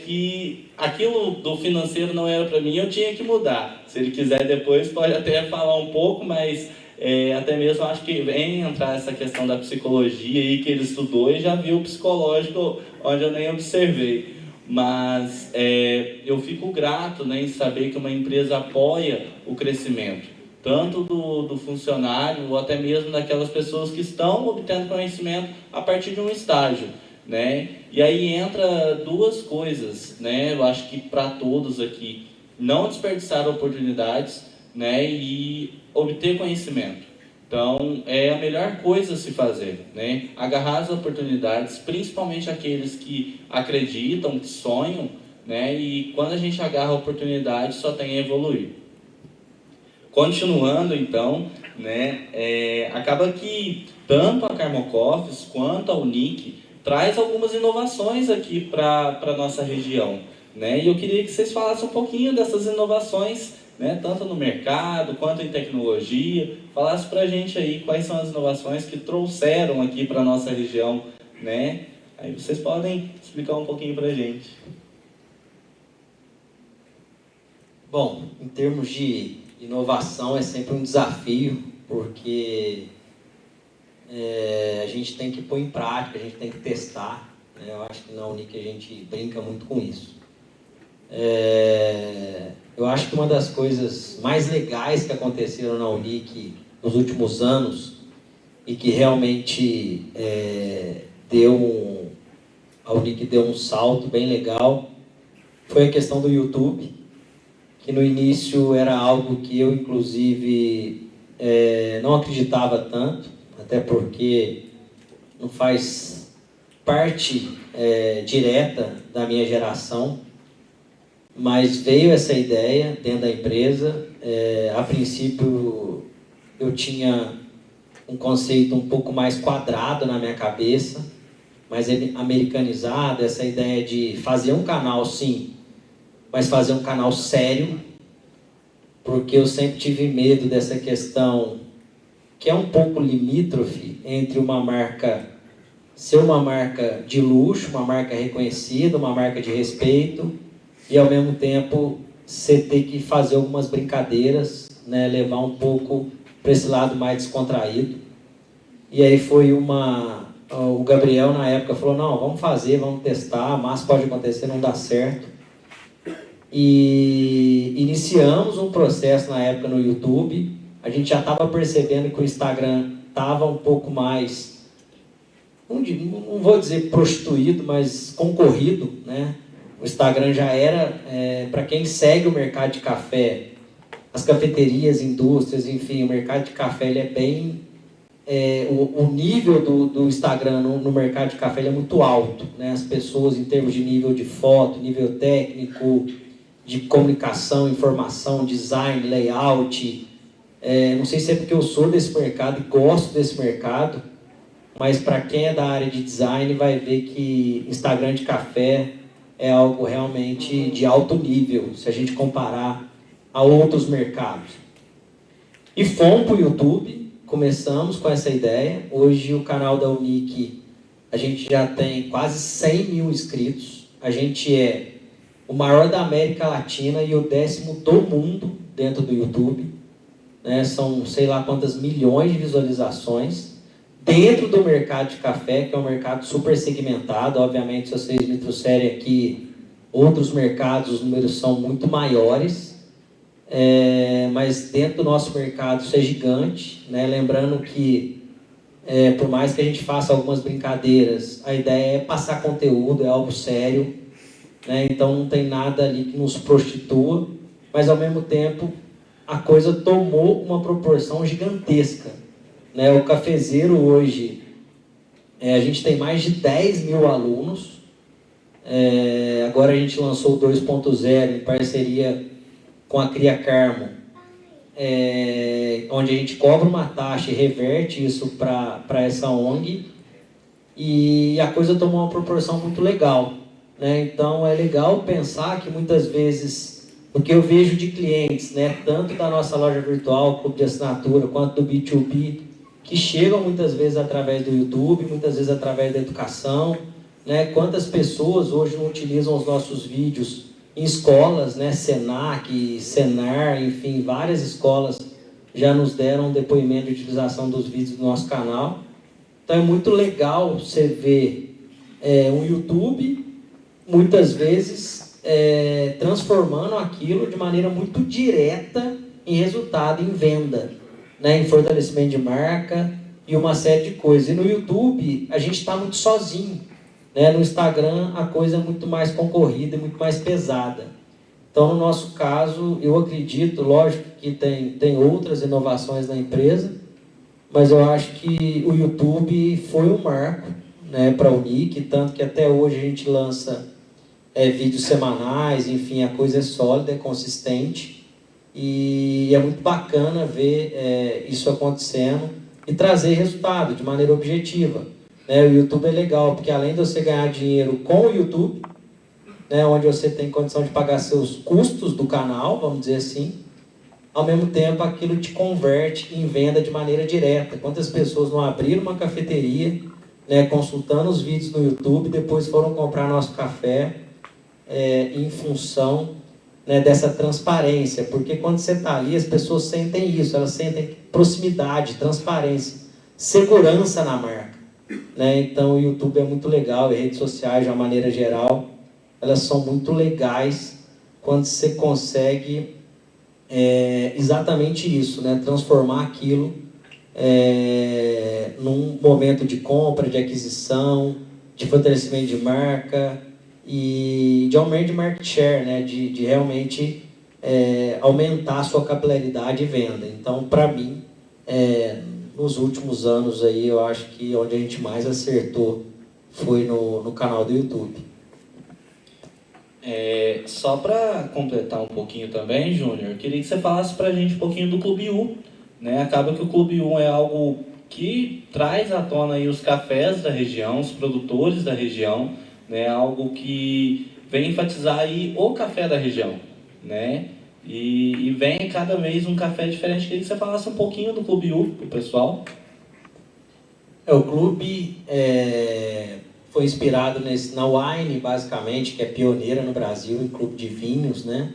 que aquilo do financeiro não era para mim, eu tinha que mudar. Se ele quiser depois pode até falar um pouco, mas até mesmo acho que vem entrar essa questão da psicologia aí que ele estudou e já viu o psicológico onde eu nem observei. Mas eu fico grato, né, em saber que uma empresa apoia o crescimento, tanto do funcionário ou até mesmo daquelas pessoas que estão obtendo conhecimento a partir de um estágio, né? E aí entra 2 coisas, né? Eu acho que para todos aqui, não desperdiçar oportunidades, né, e obter conhecimento. Então, é a melhor coisa a se fazer, né? Agarrar as oportunidades, principalmente aqueles que acreditam, que sonham, né? E quando a gente agarra a oportunidade, só tem a evoluir. Continuando, então, né? Acaba que tanto a Carmo Coffees quanto a Unic traz algumas inovações aqui para a nossa região, né? E eu queria que vocês falassem um pouquinho dessas inovações, né, tanto no mercado quanto em tecnologia. Falasse para a gente aí quais são as inovações que trouxeram aqui para a nossa região, né? Aí vocês podem explicar um pouquinho para a gente. Bom, em termos de inovação é sempre um desafio, porque a gente tem que pôr em prática, a gente tem que testar, né? Eu acho que na Unic a gente brinca muito com isso. Eu acho que uma das coisas mais legais que aconteceram na Unic nos últimos anos e que realmente a Unic deu um salto bem legal foi a questão do YouTube, que no início era algo que eu, inclusive, não acreditava tanto, até porque não faz parte direta da minha geração, mas veio essa ideia dentro da empresa. A princípio eu tinha um conceito um pouco mais quadrado na minha cabeça, mais americanizado, essa ideia de fazer um canal sim, mas fazer um canal sério, porque eu sempre tive medo dessa questão que é um pouco limítrofe entre uma marca ser uma marca de luxo, uma marca reconhecida, uma marca de respeito, e ao mesmo tempo você ter que fazer algumas brincadeiras, né, levar um pouco para esse lado mais descontraído. E aí foi o Gabriel na época falou, não, vamos fazer, vamos testar, mas pode acontecer, não dá certo. E iniciamos um processo na época no YouTube. A gente já estava percebendo que o Instagram estava um pouco mais, não vou dizer prostituído, mas concorrido, né? O Instagram já era, para quem segue o mercado de café, as cafeterias, indústrias, enfim, o mercado de café ele é bem... o nível do Instagram no mercado de café ele é muito alto, né? As pessoas, em termos de nível de foto, nível técnico, de comunicação, informação, design, layout. Não sei se é porque eu sou desse mercado e gosto desse mercado, mas para quem é da área de design vai ver que Instagram de café é algo realmente de alto nível, se a gente comparar a outros mercados. E fomos para o YouTube, começamos com essa ideia. Hoje o canal da Unic, a gente já tem quase 100 mil inscritos. A gente é o maior da América Latina e o 10º do mundo dentro do YouTube. Né? São sei lá quantas milhões de visualizações. Dentro do mercado de café, que é um mercado super segmentado. Obviamente, se vocês me trouxerem aqui outros mercados, os números são muito maiores. Mas dentro do nosso mercado isso é gigante, né? Lembrando que por mais que a gente faça algumas brincadeiras, a ideia é passar conteúdo, é algo sério, né? Então não tem nada ali que nos prostitua, mas ao mesmo tempo a coisa tomou uma proporção gigantesca, né? O Cafezeiro hoje, a gente tem mais de 10 mil alunos, agora a gente lançou o 2.0 em parceria com a Cria Carmo, onde a gente cobra uma taxa e reverte isso para essa ONG, e a coisa tomou uma proporção muito legal, né? Então é legal pensar que muitas vezes, o que eu vejo de clientes, né, tanto da nossa loja virtual, clube de assinatura, quanto do B2B, que chegam muitas vezes através do YouTube, muitas vezes através da educação, né? Quantas pessoas hoje não utilizam os nossos vídeos em escolas, né? Senac, Senar, enfim, várias escolas já nos deram um depoimento de utilização dos vídeos do nosso canal. Então é muito legal você ver um YouTube, muitas vezes, transformando aquilo de maneira muito direta em resultado, em venda, né? Em fortalecimento de marca e uma série de coisas. E no YouTube a gente está muito sozinho. No Instagram a coisa é muito mais concorrida e muito mais pesada. Então, no nosso caso, eu acredito, lógico que tem outras inovações na empresa, mas eu acho que o YouTube foi um marco, né, para a Unic, tanto que até hoje a gente lança vídeos semanais, enfim, a coisa é sólida, é consistente, e é muito bacana ver isso acontecendo e trazer resultado de maneira objetiva. O YouTube é legal, porque além de você ganhar dinheiro com o YouTube, né, onde você tem condição de pagar seus custos do canal, vamos dizer assim, ao mesmo tempo aquilo te converte em venda de maneira direta. Quantas pessoas não abriram uma cafeteria, né, consultando os vídeos no YouTube, depois foram comprar nosso café em função, né, dessa transparência, porque quando você está ali, as pessoas sentem isso, elas sentem proximidade, transparência, segurança na marca. Então o YouTube é muito legal, e redes sociais de uma maneira geral, elas são muito legais quando você consegue exatamente isso, né? Transformar aquilo num momento de compra, de aquisição, de fortalecimento de marca e de aumento de market share, né? De realmente aumentar a sua capilaridade e venda. Então, para mim, nos últimos anos aí, eu acho que onde a gente mais acertou foi no canal do YouTube. Só para completar um pouquinho também, Júnior, queria que você falasse para a gente um pouquinho do Clube U, né? Acaba que o Clube U é algo que traz à tona aí os cafés da região, os produtores da região, né? Algo que vem enfatizar aí o café da região, né? E vem cada vez um café diferente. Queria que você falasse um pouquinho do Clube U para o pessoal. O clube foi inspirado na Wine, basicamente, que é pioneira no Brasil em clube de vinhos, né?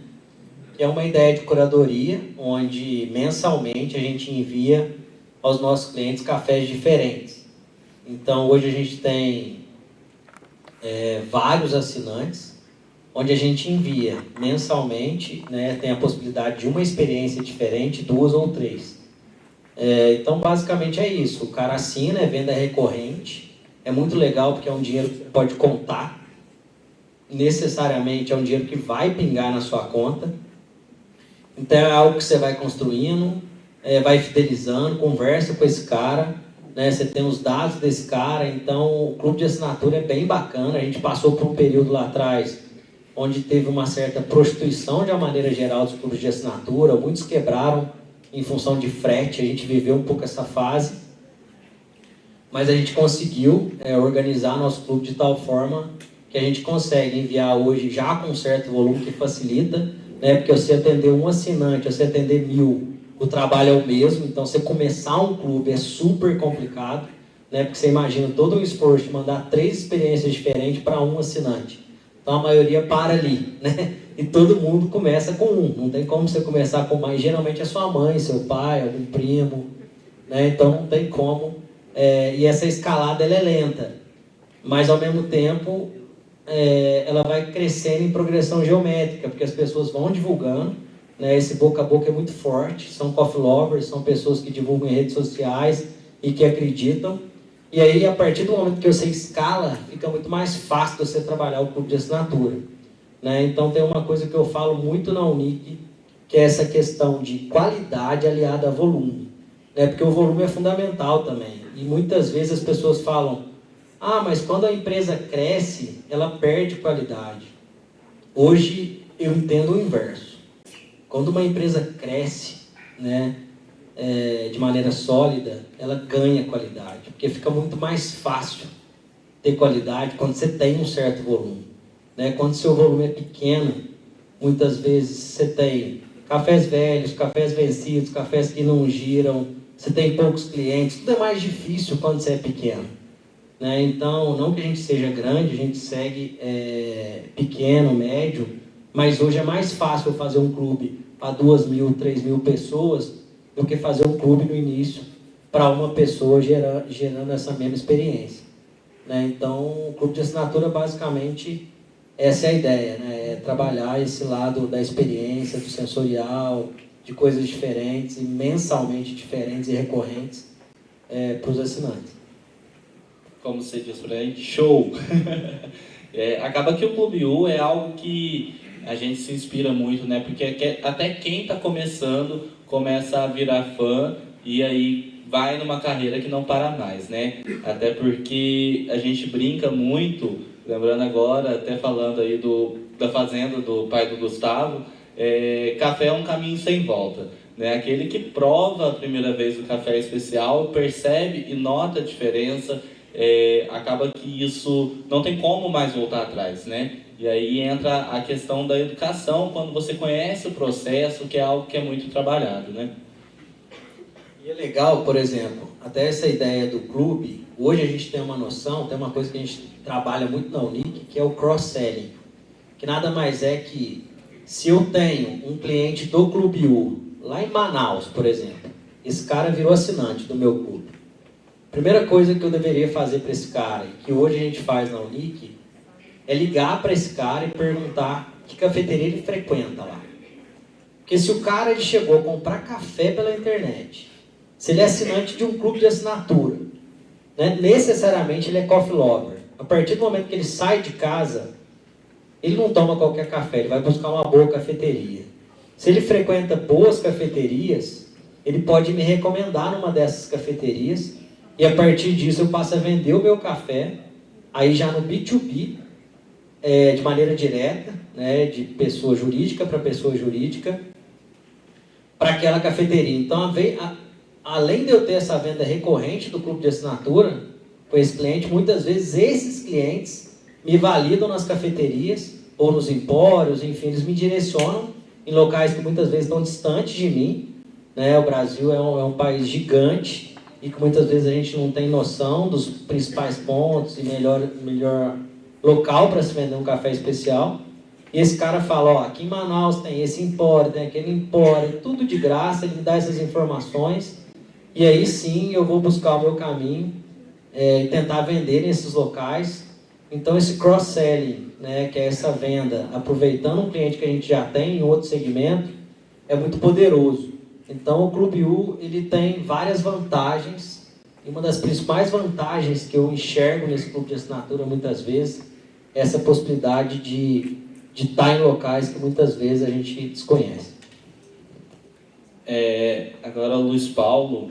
que é uma ideia de curadoria, onde mensalmente a gente envia aos nossos clientes cafés diferentes. Então, hoje a gente tem vários assinantes, onde a gente envia mensalmente, né, tem a possibilidade de uma experiência diferente, 2 ou 3. Então, basicamente é isso. O cara assina, é venda recorrente. É muito legal porque é um dinheiro que você pode contar. Necessariamente é um dinheiro que vai pingar na sua conta. Então, é algo que você vai construindo, vai fidelizando, conversa com esse cara, né? Você tem os dados desse cara. Então, o clube de assinatura é bem bacana. A gente passou por um período lá atrás onde teve uma certa prostituição de uma maneira geral dos clubes de assinatura. Muitos quebraram em função de frete. A gente viveu um pouco essa fase. Mas a gente conseguiu organizar nosso clube de tal forma que a gente consegue enviar hoje já com um certo volume que facilita, né? Porque você atender um assinante, você atender 1000, o trabalho é o mesmo. Então, você começar um clube é super complicado, né? Porque você imagina todo o esforço de mandar 3 experiências diferentes para um assinante. Então, a maioria para ali, né? E todo mundo começa com um. Não tem como você começar com mais. Geralmente é sua mãe, seu pai, algum primo, né? Então, não tem como. E essa escalada ela é lenta. Mas, ao mesmo tempo, ela vai crescendo em progressão geométrica, porque as pessoas vão divulgando, né? Esse boca a boca é muito forte. São coffee lovers, são pessoas que divulgam em redes sociais e que acreditam. E aí, a partir do momento que você escala, fica muito mais fácil você trabalhar o clube de assinatura, né? Então, tem uma coisa que eu falo muito na Unic, que é essa questão de qualidade aliada a volume, né? Porque o volume é fundamental também. E muitas vezes as pessoas falam, mas quando a empresa cresce, ela perde qualidade. Hoje, eu entendo o inverso. Quando uma empresa cresce, né, de maneira sólida, ela ganha qualidade, porque fica muito mais fácil ter qualidade quando você tem um certo volume, né? Quando seu volume é pequeno, muitas vezes você tem cafés velhos, cafés vencidos, cafés que não giram, você tem poucos clientes, tudo é mais difícil quando você é pequeno, né? Então, não que a gente seja grande, a gente segue pequeno, médio, mas hoje é mais fácil fazer um clube para 2.000, 3.000 pessoas do que fazer um clube no início para uma pessoa gerando essa mesma experiência, né? Então, o clube de assinatura, basicamente, essa é a ideia, né? É trabalhar esse lado da experiência, do sensorial, de coisas diferentes, e mensalmente diferentes e recorrentes para os assinantes. Como você diz por aí, show! Acaba que o Clube U é algo que a gente se inspira muito, né? Porque até quem está começando começa a virar fã e aí vai numa carreira que não para mais, né? Até porque a gente brinca muito, lembrando agora, até falando aí da fazenda do pai do Gustavo, café é um caminho sem volta, né? Aquele que prova a primeira vez o café especial, percebe e nota a diferença, acaba que isso não tem como mais voltar atrás, né? E aí entra a questão da educação, quando você conhece o processo, que é algo que é muito trabalhado, né? E é legal, por exemplo, até essa ideia do clube, hoje a gente tem uma noção, tem uma coisa que a gente trabalha muito na Unic, que é o cross-selling, que nada mais é que, se eu tenho um cliente do Clube U, lá em Manaus, por exemplo, esse cara virou assinante do meu clube. Primeira coisa que eu deveria fazer para esse cara, e que hoje a gente faz na Unic, é ligar para esse cara e perguntar que cafeteria ele frequenta lá. Porque se o cara ele chegou a comprar café pela internet, se ele é assinante de um clube de assinatura, né, necessariamente ele é coffee lover. A partir do momento que ele sai de casa, ele não toma qualquer café, ele vai buscar uma boa cafeteria. Se ele frequenta boas cafeterias, ele pode me recomendar numa dessas cafeterias, e a partir disso eu passo a vender o meu café, aí já no B2B, de maneira direta, né, de pessoa jurídica para pessoa jurídica, para aquela cafeteria. Então, além de eu ter essa venda recorrente do clube de assinatura com esse cliente, muitas vezes esses clientes me validam nas cafeterias ou nos empórios, enfim, eles me direcionam em locais que muitas vezes estão distantes de mim, né? O Brasil é um país gigante e que muitas vezes a gente não tem noção dos principais pontos e melhor local para se vender um café especial. E esse cara fala, ó, aqui em Manaus tem esse empório, tem aquele empório, tudo de graça, ele me dá essas informações, e aí sim eu vou buscar o meu caminho e tentar vender nesses locais. Então esse cross-selling, né, que é essa venda, aproveitando um cliente que a gente já tem em outro segmento, é muito poderoso. Então o Clube U, ele tem várias vantagens, e uma das principais vantagens que eu enxergo nesse clube de assinatura muitas vezes, é essa possibilidade de estar em locais que muitas vezes a gente desconhece. Agora o Luiz Paulo,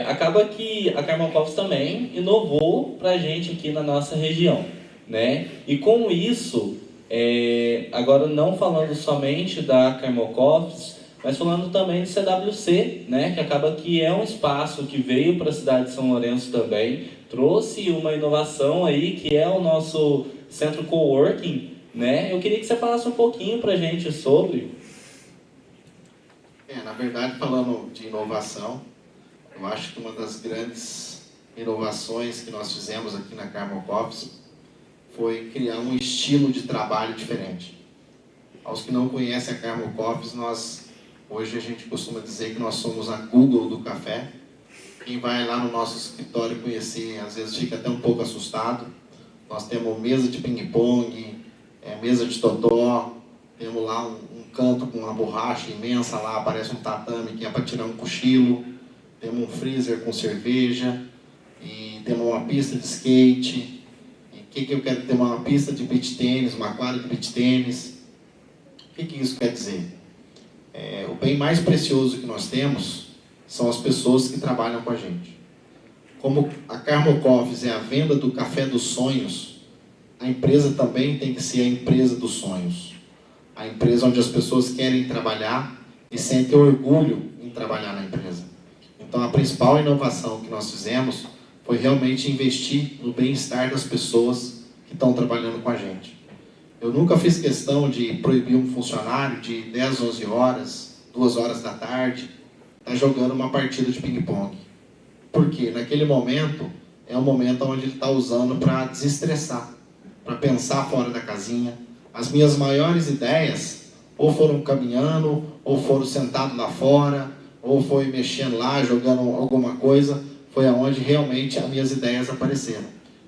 acaba que a Carmel Coffees também inovou para a gente aqui na nossa região, né? E com isso, agora não falando somente da Carmel Coffees, mas falando também do CWC, né? Que acaba que é um espaço que veio para a cidade de São Lourenço também, trouxe uma inovação aí, que é o nosso centro coworking, né? Eu queria que você falasse um pouquinho para a gente sobre. Na verdade, falando de inovação, eu acho que uma das grandes inovações que nós fizemos aqui na Carmel Coffees foi criar um estilo de trabalho diferente. Aos que não conhecem a Carmel Coffees, hoje a gente costuma dizer que nós somos a Google do café. Quem vai lá no nosso escritório conhecer, às vezes fica até um pouco assustado. Nós temos mesa de ping-pong, mesa de totó, temos lá um canto com uma borracha imensa lá, parece um tatame que é para tirar um cochilo. Temos um freezer com cerveja, e temos uma pista de skate. E o que eu quero ter? Uma pista de beach tênis, uma quadra de beach tênis. O que isso quer dizer? O bem mais precioso que nós temos são as pessoas que trabalham com a gente. Como a Carmel Coffees é a venda do café dos sonhos, a empresa também tem que ser a empresa dos sonhos. A empresa onde as pessoas querem trabalhar e sentem orgulho em trabalhar na empresa. Então, a principal inovação que nós fizemos foi realmente investir no bem-estar das pessoas que estão trabalhando com a gente. Eu nunca fiz questão de proibir um funcionário de 10, 11 horas, 2 horas da tarde, estar jogando uma partida de ping-pong. Por quê? Naquele momento, é um momento onde ele está usando para desestressar, para pensar fora da casinha. As minhas maiores ideias, ou foram caminhando, ou foram sentados lá fora, ou foi mexendo lá, jogando alguma coisa, foi aonde realmente as minhas ideias apareceram.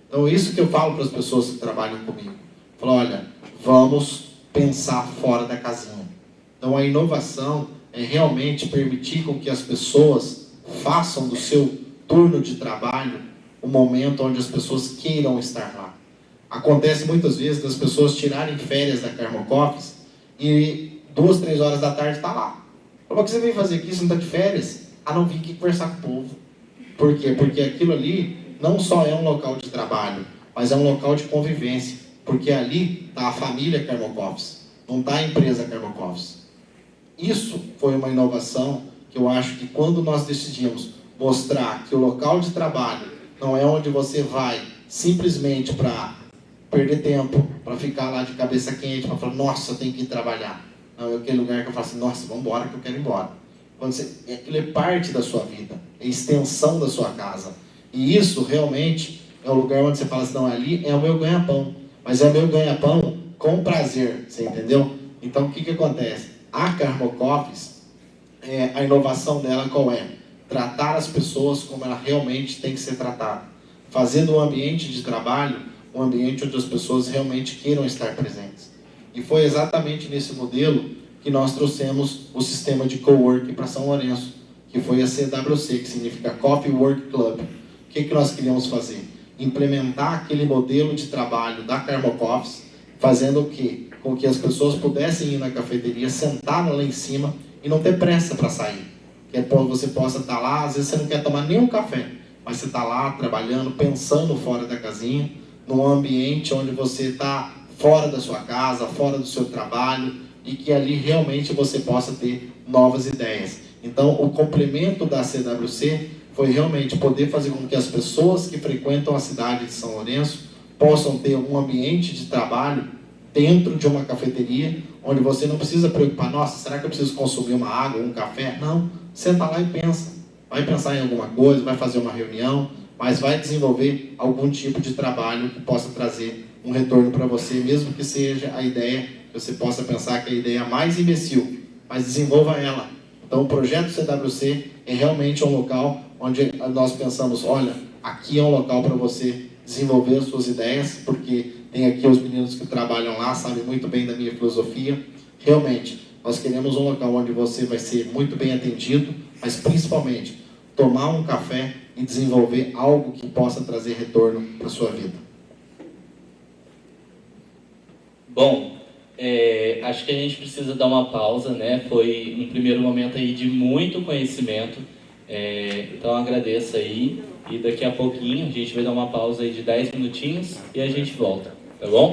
Então, isso que eu falo para as pessoas que trabalham comigo. Falo, olha, vamos pensar fora da casinha. Então, a inovação é realmente permitir com que as pessoas façam do seu turno de trabalho um momento onde as pessoas queiram estar lá. Acontece muitas vezes das pessoas tirarem férias da Carmel Coffees e 2, 3 horas da tarde está lá. Como que você veio fazer aqui? Você não está de férias? Não vim aqui conversar com o povo. Por quê? Porque aquilo ali não só é um local de trabalho, mas é um local de convivência. Porque ali está a família Carmel Coffees, não está a empresa Carmel Coffees. Isso foi uma inovação que eu acho que quando nós decidimos mostrar que o local de trabalho não é onde você vai simplesmente para perder tempo, para ficar lá de cabeça quente, para falar, nossa, eu tenho que ir trabalhar. Não, é aquele lugar que eu falo assim, nossa, vamos embora que eu quero ir embora. Aquilo é parte da sua vida, é extensão da sua casa. E isso realmente é o lugar onde você fala assim, não, ali é o meu ganha-pão. Mas é o meu ganha-pão com prazer, você entendeu? Então, o que acontece? A Carmel Coffees, a inovação dela qual é? Tratar as pessoas como ela realmente tem que ser tratada. Fazer do ambiente de trabalho um ambiente onde as pessoas realmente queiram estar presentes. E foi exatamente nesse modelo que nós trouxemos o sistema de coworking para São Lourenço, que foi a CWC, que significa Coffee Work Club. O que nós queríamos fazer? Implementar aquele modelo de trabalho da Carmel Coffees, fazendo o quê? Com que as pessoas pudessem ir na cafeteria, sentar lá em cima e não ter pressa para sair. Que você possa estar lá, às vezes você não quer tomar nenhum café, mas você está lá trabalhando, pensando fora da casinha, num ambiente onde você está fora da sua casa, fora do seu trabalho, e que ali realmente você possa ter novas ideias. Então, o complemento da CWC foi realmente poder fazer com que as pessoas que frequentam a cidade de São Lourenço possam ter um ambiente de trabalho dentro de uma cafeteria, onde você não precisa preocupar, nossa, será que eu preciso consumir uma água ou um café? Não, senta lá e pensa. Vai pensar em alguma coisa, vai fazer uma reunião, mas vai desenvolver algum tipo de trabalho que possa trazer um retorno para você, mesmo que seja a ideia que você possa pensar que é a ideia mais imbecil, mas desenvolva ela. Então, o projeto CWC é realmente um local onde nós pensamos, olha, aqui é um local para você desenvolver as suas ideias, porque tem aqui os meninos que trabalham lá, sabem muito bem da minha filosofia. Realmente, nós queremos um local onde você vai ser muito bem atendido, mas principalmente tomar um café e desenvolver algo que possa trazer retorno para a sua vida. Bom, acho que a gente precisa dar uma pausa, né? Foi um primeiro momento aí de muito conhecimento, então agradeço aí, e daqui a pouquinho a gente vai dar uma pausa aí de 10 minutinhos e a gente volta, tá bom?